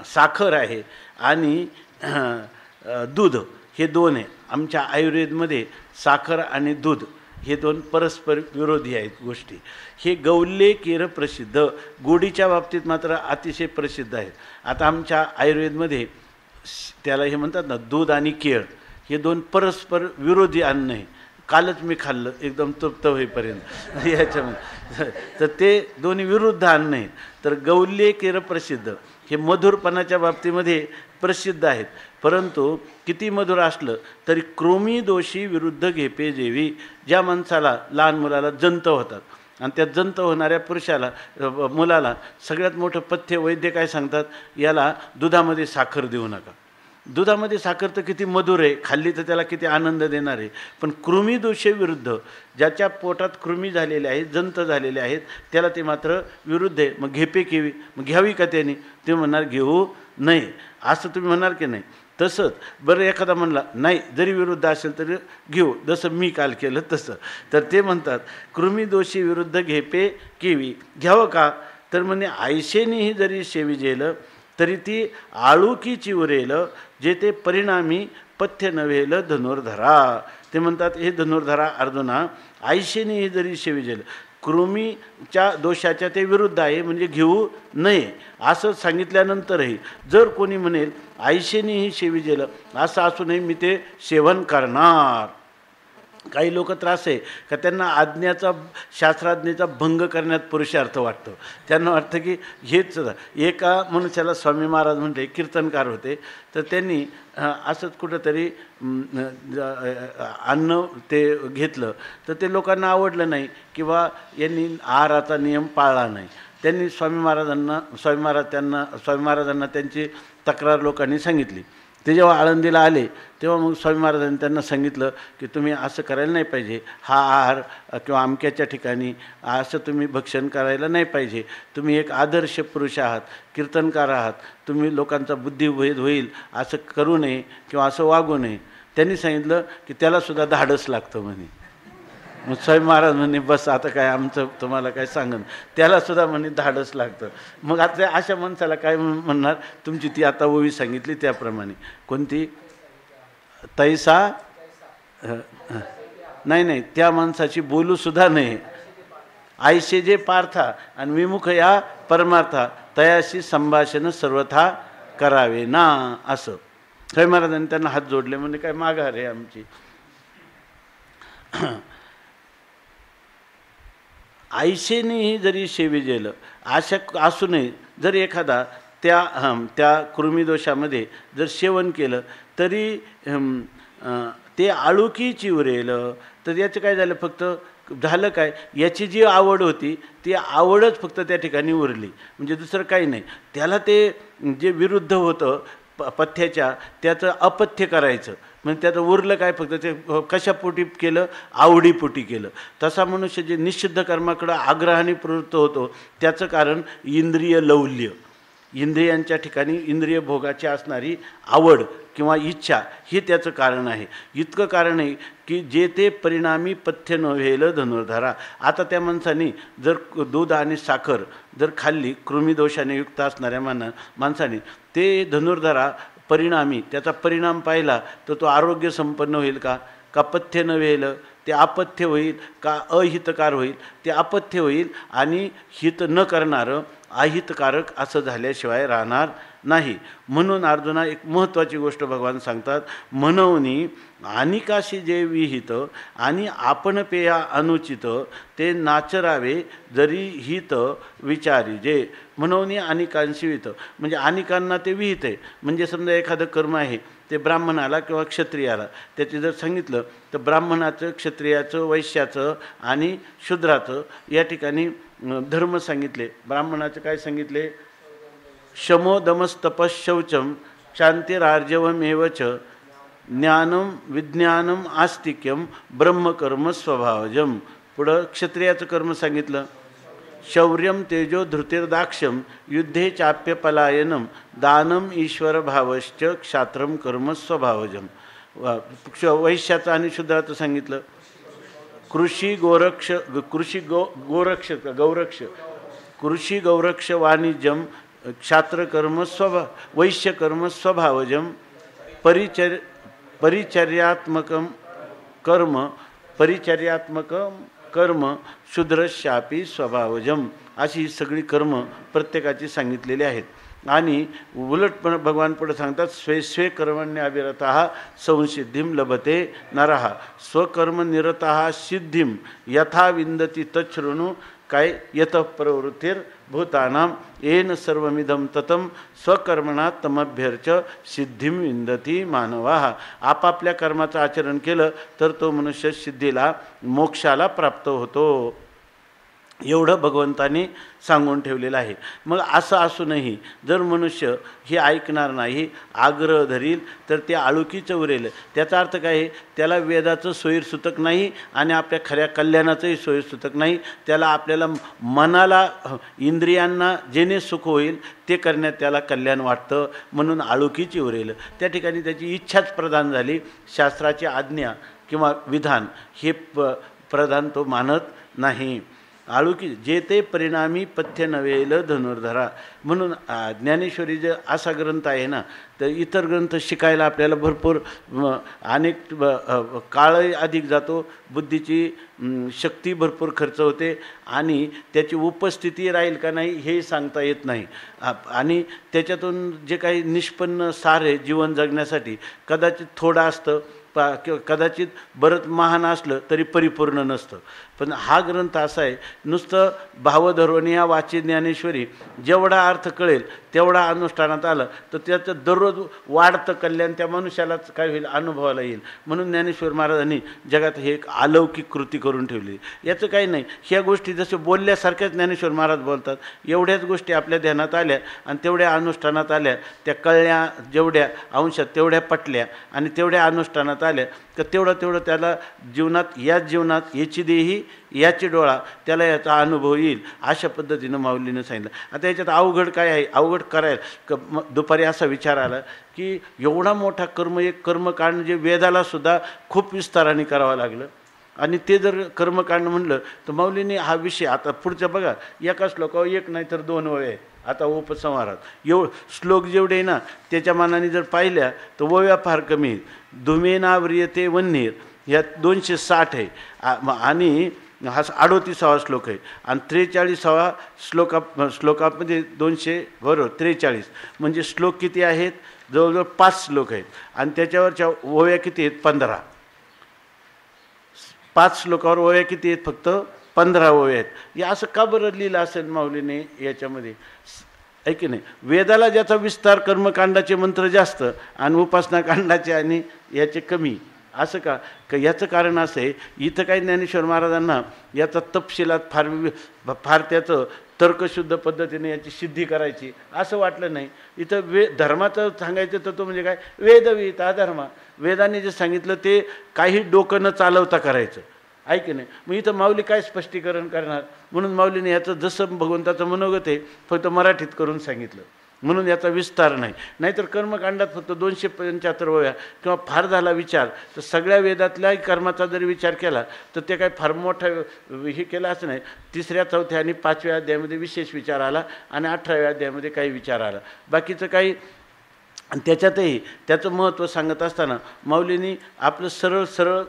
साखर आहे आणि दूध हे दोन आहे. आमच्या आयुर्वेदमध्ये साखर आणि दूध हे दोन परस्पर विरोधी आहेत गोष्टी. हे गौल्ये कीर प्रसिद्ध, गोडीच्या बाबतीत मात्र अतिशय प्रसिद्ध आहेत. आता आमच्या आयुर्वेदमध्ये त्याला हे म्हणतात ना, दूध आणि केळ हे दोन परस्पर विरोधी अन्न आहे. कालच मी खाल्लं एकदम तृप्त होईपर्यंत याच्यामध्ये, तर ते दोन्ही विरुद्ध अन्न आहेत. तर गौल्ये कीर प्रसिद्ध हे मधुरपणाच्या बाबतीमध्ये प्रसिद्ध आहेत, परंतु किती मधुर असलं तरी कृमी दोषी विरुद्ध घेपे जेवी. ज्या माणसाला लहान मुलाला जंत होतात आणि त्या जंत होणाऱ्या पुरुषाला मुलाला सगळ्यात मोठं पथ्य वैद्य काय सांगतात? याला दुधामध्ये साखर देऊ नका. दुधामध्ये साखर तर किती मधुर आहे, खाल्ली तर त्याला किती आनंद देणार आहे. पण कृमी दोषाविरुद्ध, ज्याच्या पोटात कृमी झालेले आहेत, जंत झालेले आहेत, त्याला ते मात्र विरुद्ध आहे. मग घेपे केवी, मग घ्यावी का त्याने? ते म्हणणार घेऊ नये, असं तुम्ही म्हणणार की नाही? तसंच बरं एखादा म्हणला नाही, जरी विरुद्ध असेल तरी घेऊ, जसं मी काल केलं तसं, तर ते म्हणतात कृमी दोषी विरुद्ध घेपे केवी. घ्यावं का? तर म्हणे आयशेनेही जरी सेविजेलं तरी ती आळुकी चिवरेल, जे ते परिणामी पथ्य नव्हेल धनुर्धरा. ते म्हणतात हे धनुर्धरा अर्जुना, आयशेनेही जरी सेविजेलं, कृमीच्या दोषाच्या ते विरुद्ध आहे म्हणजे घेऊ नये असं सांगितल्यानंतरही जर कोणी म्हणेल आयशेनेही सेविजेलं असं असूनही मी ते सेवन करणार, काही लोक त्रास आहे का त्यांना आज्ञाचा शास्त्राज्ञेचा भंग करण्यात पुरुषार्थ वाटतो. त्यांना वाटतं की हेच. एका मनुष्याला स्वामी महाराज म्हणते, कीर्तनकार होते, तर त्यांनी असंच कुठंतरी अन्न ते घेतलं तर ते लोकांना आवडलं नाही किंवा यांनी आहाराचा नियम पाळला नाही. त्यांनी स्वामी महाराजांना त्यांची तक्रार लोकांनी सांगितली. ते जेव्हा आळंदीला आले तेव्हा मग स्वामी महाराजांनी त्यांना सांगितलं की तुम्ही असं करायला नाही पाहिजे, हा आहार किंवा अमक्याच्या ठिकाणी असं तुम्ही भक्षण करायला नाही पाहिजे, तुम्ही एक आदर्श पुरुष आहात, कीर्तनकार आहात, तुम्ही लोकांचा बुद्धिभेद होईल असं करू नये किंवा असं वागू नये. त्यांनी सांगितलं की त्यालासुद्धा धाडस लागतं म्हणे. मग स्वामी महाराज म्हणे बस आता काय आमचं तुम्हाला काय सांगन, त्यालासुद्धा म्हणे धाडस लागतं. मग आता अशा माणसाला काय म्हणणार, तुमची ती आता ओवी सांगितली त्याप्रमाणे. कोणती? तैसा नाही, त्या माणसाची बोलूसुद्धा नाही. आयशे जे पार्था आणि विमुख या परमार्था तयाशी संभाषण सर्वथा करावे ना, असं स्वामी महाराजांनी त्यांना हात जोडले. म्हणजे काय माघार आहे आमची. आयशेनेही जरी सेवी गेलं अशा असू नये. जर एखादा त्या कृमिदोषामध्ये जर सेवन केलं तरी ते आळुकी चिवरेल, तर याचं काय झालं, फक्त झालं काय, याची जी आवड होती ती आवडच फक्त त्या ठिकाणी उरली, म्हणजे दुसरं काही नाही. त्याला ते जे विरुद्ध होतं पथ्याच्या त्याचं अपथ्य करायचं, म्हणजे त्याचं उरलं काय, फक्त ते कशापोटी केलं, आवडीपोटी केलं. तसा मनुष्य जे निषिद्ध कर्माकडं आग्रहाने प्रवृत्त होतो त्याचं कारण इंद्रिय लौल्य, इंद्रियांच्या ठिकाणी इंद्रिय भोगाची असणारी आवड किंवा इच्छा, हे त्याचं कारण आहे. इतकं कारण आहे की जे ते परिणामी पथ्य नव्हेल धनुर्धरा. आता त्या माणसाने जर दूध आणि साखर जर खाल्ली, कृमिदोषाने युक्त असणाऱ्या माणसाने, ते धनुर्धरा परिणामी त्याचा परिणाम पाहिला तर तो आरोग्य संपन्न होईल का पथ्य नव्हेल, ते अपथ्य होईल का अहितकार होईल, ते अपथ्य होईल आणि हित न करणारं अहितकारक असं झाल्याशिवाय राहणार नाही. म्हणून अर्जुना एक महत्त्वाची गोष्ट भगवान सांगतात, म्हणून अनिकाशी जे विहित आणि आपण पेया अनुचित ते नाचरावे जरी हित विचारी जे. म्हणून अनिकांशी विहित म्हणजे अनिकांना ते विहित आहे. म्हणजे समजा एखादं कर्म आहे ते ब्राह्मणाला किंवा क्षत्रियाला त्याचे जर सांगितलं तर ब्राह्मणाचं, क्षत्रियाचं, वैश्याचं आणि शूद्राचं या ठिकाणी धर्म सांगितले. ब्राह्मणाचं काय सांगितले, शमो दमस्तपः शौचम शांतिरार्जवमेवच ज्ञानम विज्ञानम आस्तिक्यम ब्रह्मकर्म स्वभावजम. पुढं क्षत्रियाचं कर्म सांगितलं, शौर्यम तेजो धृतिर्दाक्ष्यम युद्धे चाप्य पलायनम दानम ईश्वर भावश्च क्षात्रम कर्म स्वभावजम. वैश्याचं आणि शूद्राचं सांगितलं, कृषी गौरक्ष वाणिज्यम क्षात्रकर्म वैश्यकर्म स्वभावजम परिचर्यात्मकम कर्म शूद्रशापी स्वभावजम. अशी ही सगळी कर्म प्रत्येकाची सांगितलेली आहेत. आणि उलट पण भगवान पुढे सांगतात, स्वे कर्मण्याभिरतः संसिद्धिं लभते नरः स्वकर्म निरतः सिद्धिं यथा विंदती तच्छृणु काय यत प्रवृत्तिर्भूतानां येन सर्वमिदं ततं स्वकर्मणा तमभ्यर्च सिद्धिं विंदती मानवाः. आपापल्या कर्माचं आचरण केलं तर तो मनुष्य सिद्धीला, मोक्षाला प्राप्त होतो. एवढं भगवंतानी सांगून ठेवलेलं आहे. मग असं असूनही जर मनुष्य हे ऐकणार नाही, आग्रह धरील, तर ते आळुकीचं उरेल. त्याचा अर्थ काय आहे, त्याला वेदाचं सोयीरसूतक नाही आणि आपल्या खऱ्या कल्याणाचंही सोयीरसूतक नाही. त्याला आपल्याला मनाला, इंद्रियांना जेणे सुख होईल ते करण्यात त्याला कल्याण वाटतं, म्हणून आळुकीची उरेल. त्या ठिकाणी त्याची इच्छाच प्रधान झाली. शास्त्राची आज्ञा किंवा विधान हे प्रधान तो मानत नाही. आळुकी जे ते परिणामी पथ्य नव्हेल धनुर्धरा. म्हणून ज्ञानेश्वरी जे असा ग्रंथ आहे ना, तर इतर ग्रंथ शिकायला आपल्याला भरपूर अनेक काळही अधिक जातो, बुद्धीची शक्ती भरपूर खर्च होते आणि त्याची उपस्थिती राहील का नाही हे सांगता येत नाही. आणि त्याच्यातून जे काही निष्पन्न सार आहे जीवन जगण्यासाठी कदाचित थोडं असतं, किंवा कदाचित बरंच महान असलं तरी परिपूर्ण नसतं. पण हा ग्रंथ असा आहे, नुसतं भावधर्वणी या वाची ज्ञानेश्वरी जेवढा अर्थ कळेल तेवढा अनुष्ठानात आलं तर त्याचं दररोज वाढतं कल्याण त्या मनुष्यालाच काय होईल, अनुभवाला येईल. म्हणून ज्ञानेश्वर महाराजांनी जगात हे एक अलौकिक कृती करून ठेवली. याचं काही नाही, ह्या गोष्टी जसं बोलल्यासारख्याच ज्ञानेश्वर महाराज बोलतात. एवढ्याच गोष्टी आपल्या ध्यानात आल्या आणि तेवढ्या अनुष्ठानात आल्या, त्या कळल्या जेवढ्या अंशात तेवढ्या पटल्या आणि तेवढ्या अनुष्ठानात आल्या तर तेवढं त्याला जीवनात याची देही याची डोळा त्याला याचा अनुभव येईल. अशा पद्धतीनं माऊलीनं सांगितलं. आता याच्यात अवघड काय आहे, अवघड करायला दुपारी असा विचार आला की एवढा मोठा एक कर्मकांड जे वेदालासुद्धा खूप विस्ताराने करावं लागलं आणि ते जर कर्मकांड म्हणलं तर माऊलीने हा विषय आता पुढचं बघा, एका श्लोकावर एक नाही तर 2 ओव्या आहेत. आता उपसंहारात श्लोक जेवढे आहे ना त्याच्या मानाने जर पाहिल्या तर ओव्या फार कमी आहेत. धुमेनाव्रियते वन्नीर ह्या 260 आहे आणि हा 38वा श्लोक आहे आणि 43वा श्लोकामध्ये 243 म्हणजे श्लोक किती आहेत, जवळजवळ 5 श्लोक आहेत आणि त्याच्यावरच्या ओव्या किती आहेत, 15. 5 श्लोकावर ओव्या किती आहेत, फक्त 15 ओव्या आहेत. या असं का बरं लिहिलं असेल माऊलीने याच्यामध्ये, आहे की नाही. वेदाला ज्याचा विस्तार कर्मकांडाचे मंत्र जास्त आणि उपासनाकांडाचे आणि याचे कमी, असं का याचं कारण असं आहे, इथं काही ज्ञानेश्वर महाराजांना याचा तपशिलात फार त्याचं तर्कशुद्ध पद्धतीने याची सिद्धी करायची असं वाटलं नाही. इथं धर्माचं सांगायचं तर तो म्हणजे काय, वेदविहिता धर्म, वेदाने जे सांगितलं ते काही डोकं न चालवता करायचं, आहे की नाही. मग इथं माऊली काय स्पष्टीकरण करणार, म्हणून माऊलीने याचं जसं भगवंताचं मनोगत आहे फक्त मराठीत करून सांगितलं, म्हणून याचा विस्तार नाही. नाहीतर कर्मकांडात फक्त 275 ओव्या किंवा फार झाला विचार तर सगळ्या वेदातल्याही कर्माचा जरी विचार केला तर ते काय फार मोठा हे केला असं नाही. 3ऱ्या 4थ्या आणि 5व्या अध्यायामध्ये विशेष विचार आला आणि 18व्या अध्यायामध्ये काही विचार आला, बाकीचं काही. आणि त्याच्यातही त्याचं महत्त्व सांगत असताना माऊलींनी आपलं सरळ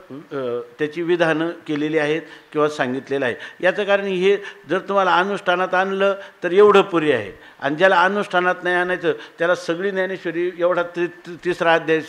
त्याची विधानं केलेली आहेत किंवा सांगितलेलं आहे. याचं कारण हे जर तुम्हाला अनुष्ठानात आणलं तर एवढं पुरे आहे आणि ज्याला अनुष्ठानात नाही आणायचं त्याला सगळी ज्ञानेश्वरी एवढा 3रा अध्याय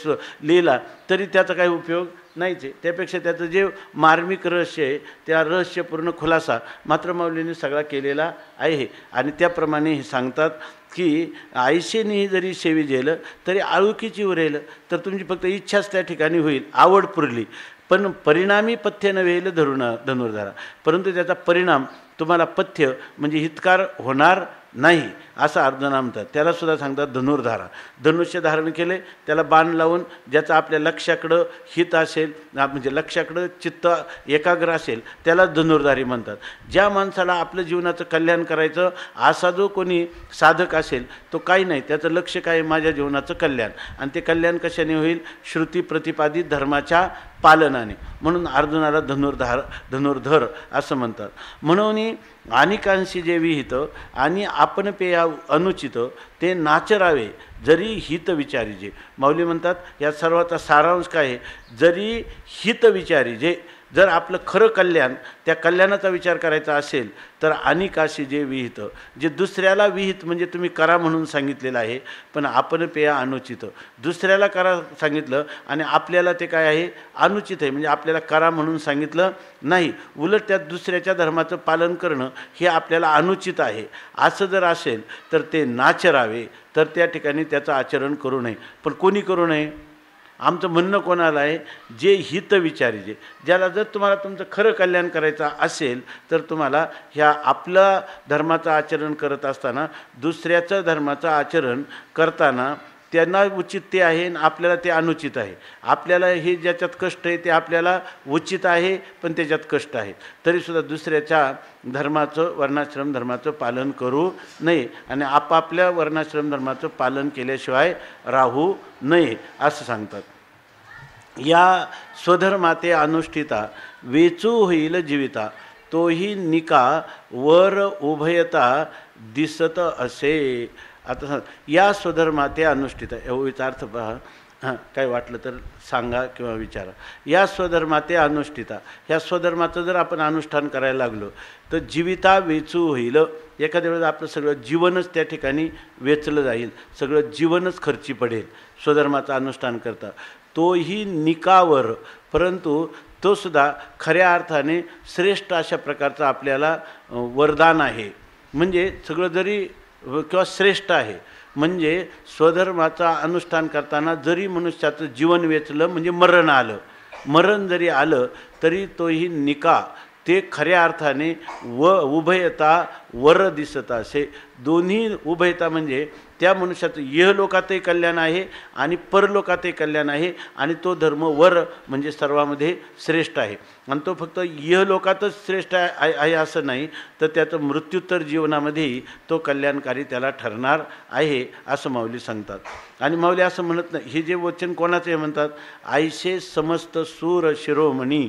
लिहिला तरी त्याचा काही उपयोग नाहीच आहे. त्यापेक्षा त्याचं जे मार्मिक रहस्य आहे त्या रहस्यपूर्ण खुलासा मात्र माऊलींनी सगळा केलेला आहे. आणि त्याप्रमाणे हे सांगतात की आयशेने जरी सेवी जेलं तरी आळुकीची उरेल, तर तुमची फक्त इच्छाच त्या ठिकाणी होईल, आवड पुरली, पण परिणामी पथ्य न वेल धनुर्धारा, परंतु त्याचा परिणाम तुम्हाला पथ्य म्हणजे हितकार होणार नाही असं अर्जुना म्हणतात. त्यालासुद्धा सांगतात धनुर्धारा. धनुष्य धारण केले, त्याला बाण लावून ज्याचं आपल्या लक्षाकडं हित असेल म्हणजे लक्षाकडं चित्त एकाग्र असेल त्याला धनुर्धारी म्हणतात. ज्या माणसाला आपलं जीवनाचं कल्याण करायचं असा जो कोणी साधक असेल तो काही नाही, त्याचं लक्ष काय, माझ्या जीवनाचं कल्याण, आणि ते कल्याण कशाने होईल, श्रुती प्रतिपादित धर्माच्या पालनाने. म्हणून अर्जुनाला धनुर्धर असं म्हणतात. म्हणून अनेकांशी जे विहित आणि आपण पेया अनुचित ते नाचरावे जरी हित विचारी जे. माऊली म्हणतात या सर्वाचा सारांश काय आहे, जरी हित विचारी जे, जर आपलं खरं कल्याण त्या कल्याणाचा विचार करायचा असेल तर अनेकाशी जे विहित, जे दुसऱ्याला विहित म्हणजे तुम्ही करा म्हणून सांगितलेलं आहे पण आपण पेया अनुचित, दुसऱ्याला करा सांगितलं आणि आपल्याला ते काय आहे, अनुचित आहे, म्हणजे आपल्याला करा म्हणून सांगितलं नाही, उलट त्या दुसऱ्याच्या धर्माचं पालन करणं हे आपल्याला अनुचित आहे असं जर असेल तर ते नाचरावे, तर त्या ठिकाणी त्याचं आचरण करू नये. पण कोणी करू नये, आमचं म्हणणं कोणाला आहे, जे हित विचारी जे, ज्याला जर तुम्हाला तुमचं खरं कल्याण करायचं असेल तर तुम्हाला ह्या आपलं धर्माचं आचरण करत असताना दुसऱ्याचं धर्माचं आचरण करताना त्यांना उचित ते आहे आणि आपल्याला ते अनुचित आहे. आपल्याला हे ज्याच्यात कष्ट आहे ते आपल्याला उचित आहे पण त्याच्यात कष्ट आहे, तरीसुद्धा दुसऱ्याच्या धर्माचं वर्णाश्रम धर्माचं पालन करू नये आणि आपापल्या वर्णाश्रम धर्माचं पालन केल्याशिवाय राहू नये असं सांगतात. या स्वधर्माते अनुष्ठिता वेचू होईल जीविता, तोही निका वर उभयता दिसत असे. आता या स्वधर्माते अनुष्ठित, एवढीचा अर्थ पहा, हां काय वाटलं तर सांगा किंवा विचारा. या स्वधर्माते अनुष्ठिता, ह्या स्वधर्माचं जर आपण अनुष्ठान करायला लागलो तर जीविता वेचू होईल. एखाद्या वेळेस आपलं सगळं जीवनच त्या ठिकाणी वेचलं जाईल, सगळं जीवनच खर्ची पडेल स्वधर्माचं अनुष्ठान करता. तोही निकावर, परंतु तो सुद्धा खऱ्या अर्थाने श्रेष्ठ अशा प्रकारचं आपल्याला वरदान आहे. म्हणजे सगळं जरी किंवा श्रेष्ठ आहे, म्हणजे स्वधर्माचा अनुष्ठान करताना जरी मनुष्याचं जीवन वेचलं म्हणजे मरण आलं, मरण जरी आलं तरी तोही निका, ते खऱ्या अर्थाने उभयता वर दिसत असे. दोन्ही उभयता म्हणजे त्या मनुष्याचं इहलोकातही कल्याण आहे आणि परलोकातही कल्याण आहे, आणि तो धर्म वर म्हणजे सर्वामध्ये श्रेष्ठ आहे. आणि तो फक्त इहलोकातच श्रेष्ठ आहे असं नाही, तर त्याचं मृत्युत्तर जीवनामध्येही तो कल्याणकारी त्याला ठरणार आहे असं माऊली सांगतात. आणि माऊली असं म्हणत नाही, हे जे वचन कोणाचं हे म्हणतात, आयशे समस्त सूर शिरोमणी,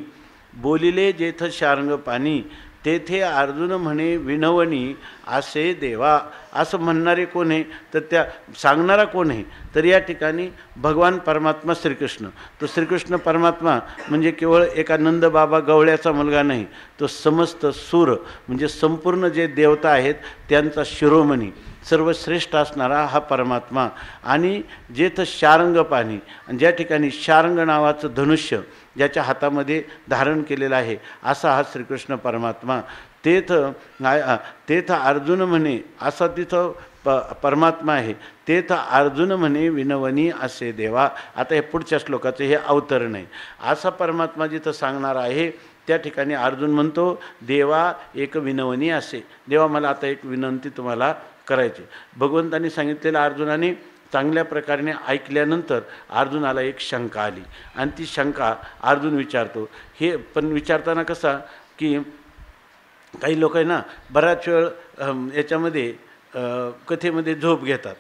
बोलिले जेथ शार्ंग पाणी, तेथे अर्जुन म्हणे विनवणी असे देवा. असं म्हणणारे कोण आहे, तर त्या सांगणारा कोण आहे, तर या ठिकाणी भगवान परमात्मा श्रीकृष्ण. तो श्रीकृष्ण परमात्मा म्हणजे केवळ एका नंदबाबा गवळ्याचा मुलगा नाही, तो समस्त सूर म्हणजे संपूर्ण जे देवता आहेत त्यांचा शिरोमणी, सर्वश्रेष्ठ असणारा हा परमात्मा. आणि जेथ शार्ंग पाणी, आणि ज्या ठिकाणी शार्ंग नावाचं धनुष्य ज्याच्या हातामध्ये धारण केलेलं आहे असा हा श्रीकृष्ण परमात्मा. तेथ अर्जुन म्हणे, असा तिथं परमात्मा आहे. तेथ अर्जुन म्हणे विनवणी असे देवा. आता हे पुढच्या श्लोकाचं हे अवतरण आहे. असा परमात्मा जिथं सांगणार आहे त्या ठिकाणी अर्जुन म्हणतो, देवा एक विनवणी असे. देवा मला आता एक विनंती तुम्हाला करायची. भगवंतांनी सांगितलेलं अर्जुनाने चांगल्या प्रकारे ऐकल्यानंतर अर्जुनाला एक शंका आली, आणि ती शंका अर्जुन विचारतो. हे पण विचारताना कसा की काही लोक आहे ना बराच वेळ याच्यामध्ये कथेमध्ये झोप घेतात,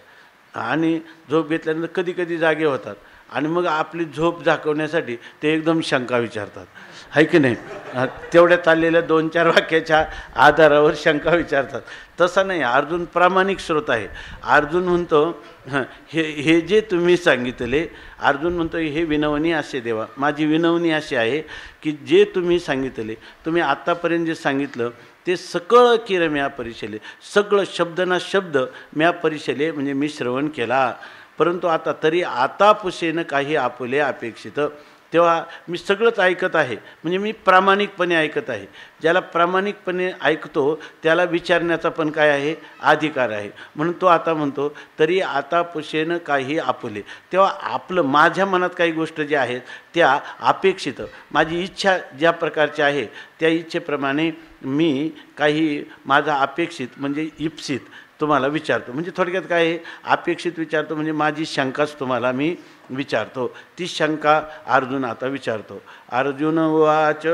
आणि झोप घेतल्यानंतर कधी कधी जागे होतात, आणि मग आपली झोप झाकवण्यासाठी ते एकदम शंका विचारतात, आहे की नाही. तेवढ्या चाललेल्या 2-4 वाक्याच्या आधारावर शंका विचारतात. तसं नाही, अर्जुन प्रामाणिक श्रोता आहे. अर्जुन म्हणतो हे जे तुम्ही सांगितले, अर्जुन म्हणतो हे विनवणी असे देवा, माझी विनवणी अशी आहे की जे तुम्ही सांगितले, तुम्ही आत्तापर्यंत जे सांगितलं ते सगळं केलं म्या परिशले, सगळं शब्द ना शब्द म्या परिशले म्हणजे मी श्रवण केला. परंतु आता पुसेनं काही आपुले अपेक्षित. तेव्हा मी सगळंच ऐकत आहे, म्हणजे मी प्रामाणिकपणे ऐकत आहे. ज्याला प्रामाणिकपणे ऐकतो त्याला विचारण्याचा पण काय आहे, अधिकार आहे. म्हणून तो आता म्हणतो तरी आता पुसेनं काही आपुले. तेव्हा आपलं माझ्या मनात काही गोष्ट ज्या आहेत त्या अपेक्षित, माझी इच्छा ज्या प्रकारची आहे त्या इच्छेप्रमाणे मी काही माझा अपेक्षित म्हणजे इप्सित तुम्हाला विचारतो. म्हणजे थोडक्यात काय आहे, अपेक्षित विचारतो म्हणजे माझी शंकाच तुम्हाला मी विचारतो. ती शंका अर्जुन आता विचारतो. अर्जुन उवाच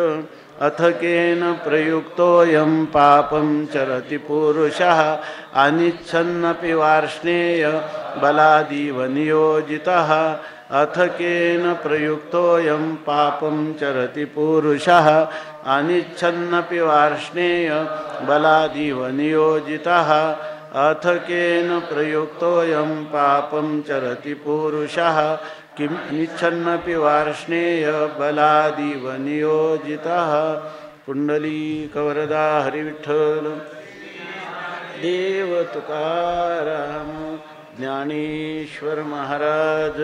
अथ केन प्रयुक्तोऽयं पापं चरति पुरुषः अनिच्छन्नपि वार्ष्णेय बलादिव नियोजितः. अथ केन प्रयुक्तोऽयं पापं चरति पुरुषः अनिच्छन्नपि वार्ष्णेय बलादिव नियोजितः. अथ केन प्रयुक्तोऽयं पापं चरति पुरुषः किं निच्छन्नपि वार्ष्णेय बलादिव नियोजितः. पुंडलीकवरदा हरिविठ्ठल देव तुकाराम ज्ञानेश्वर महाराज.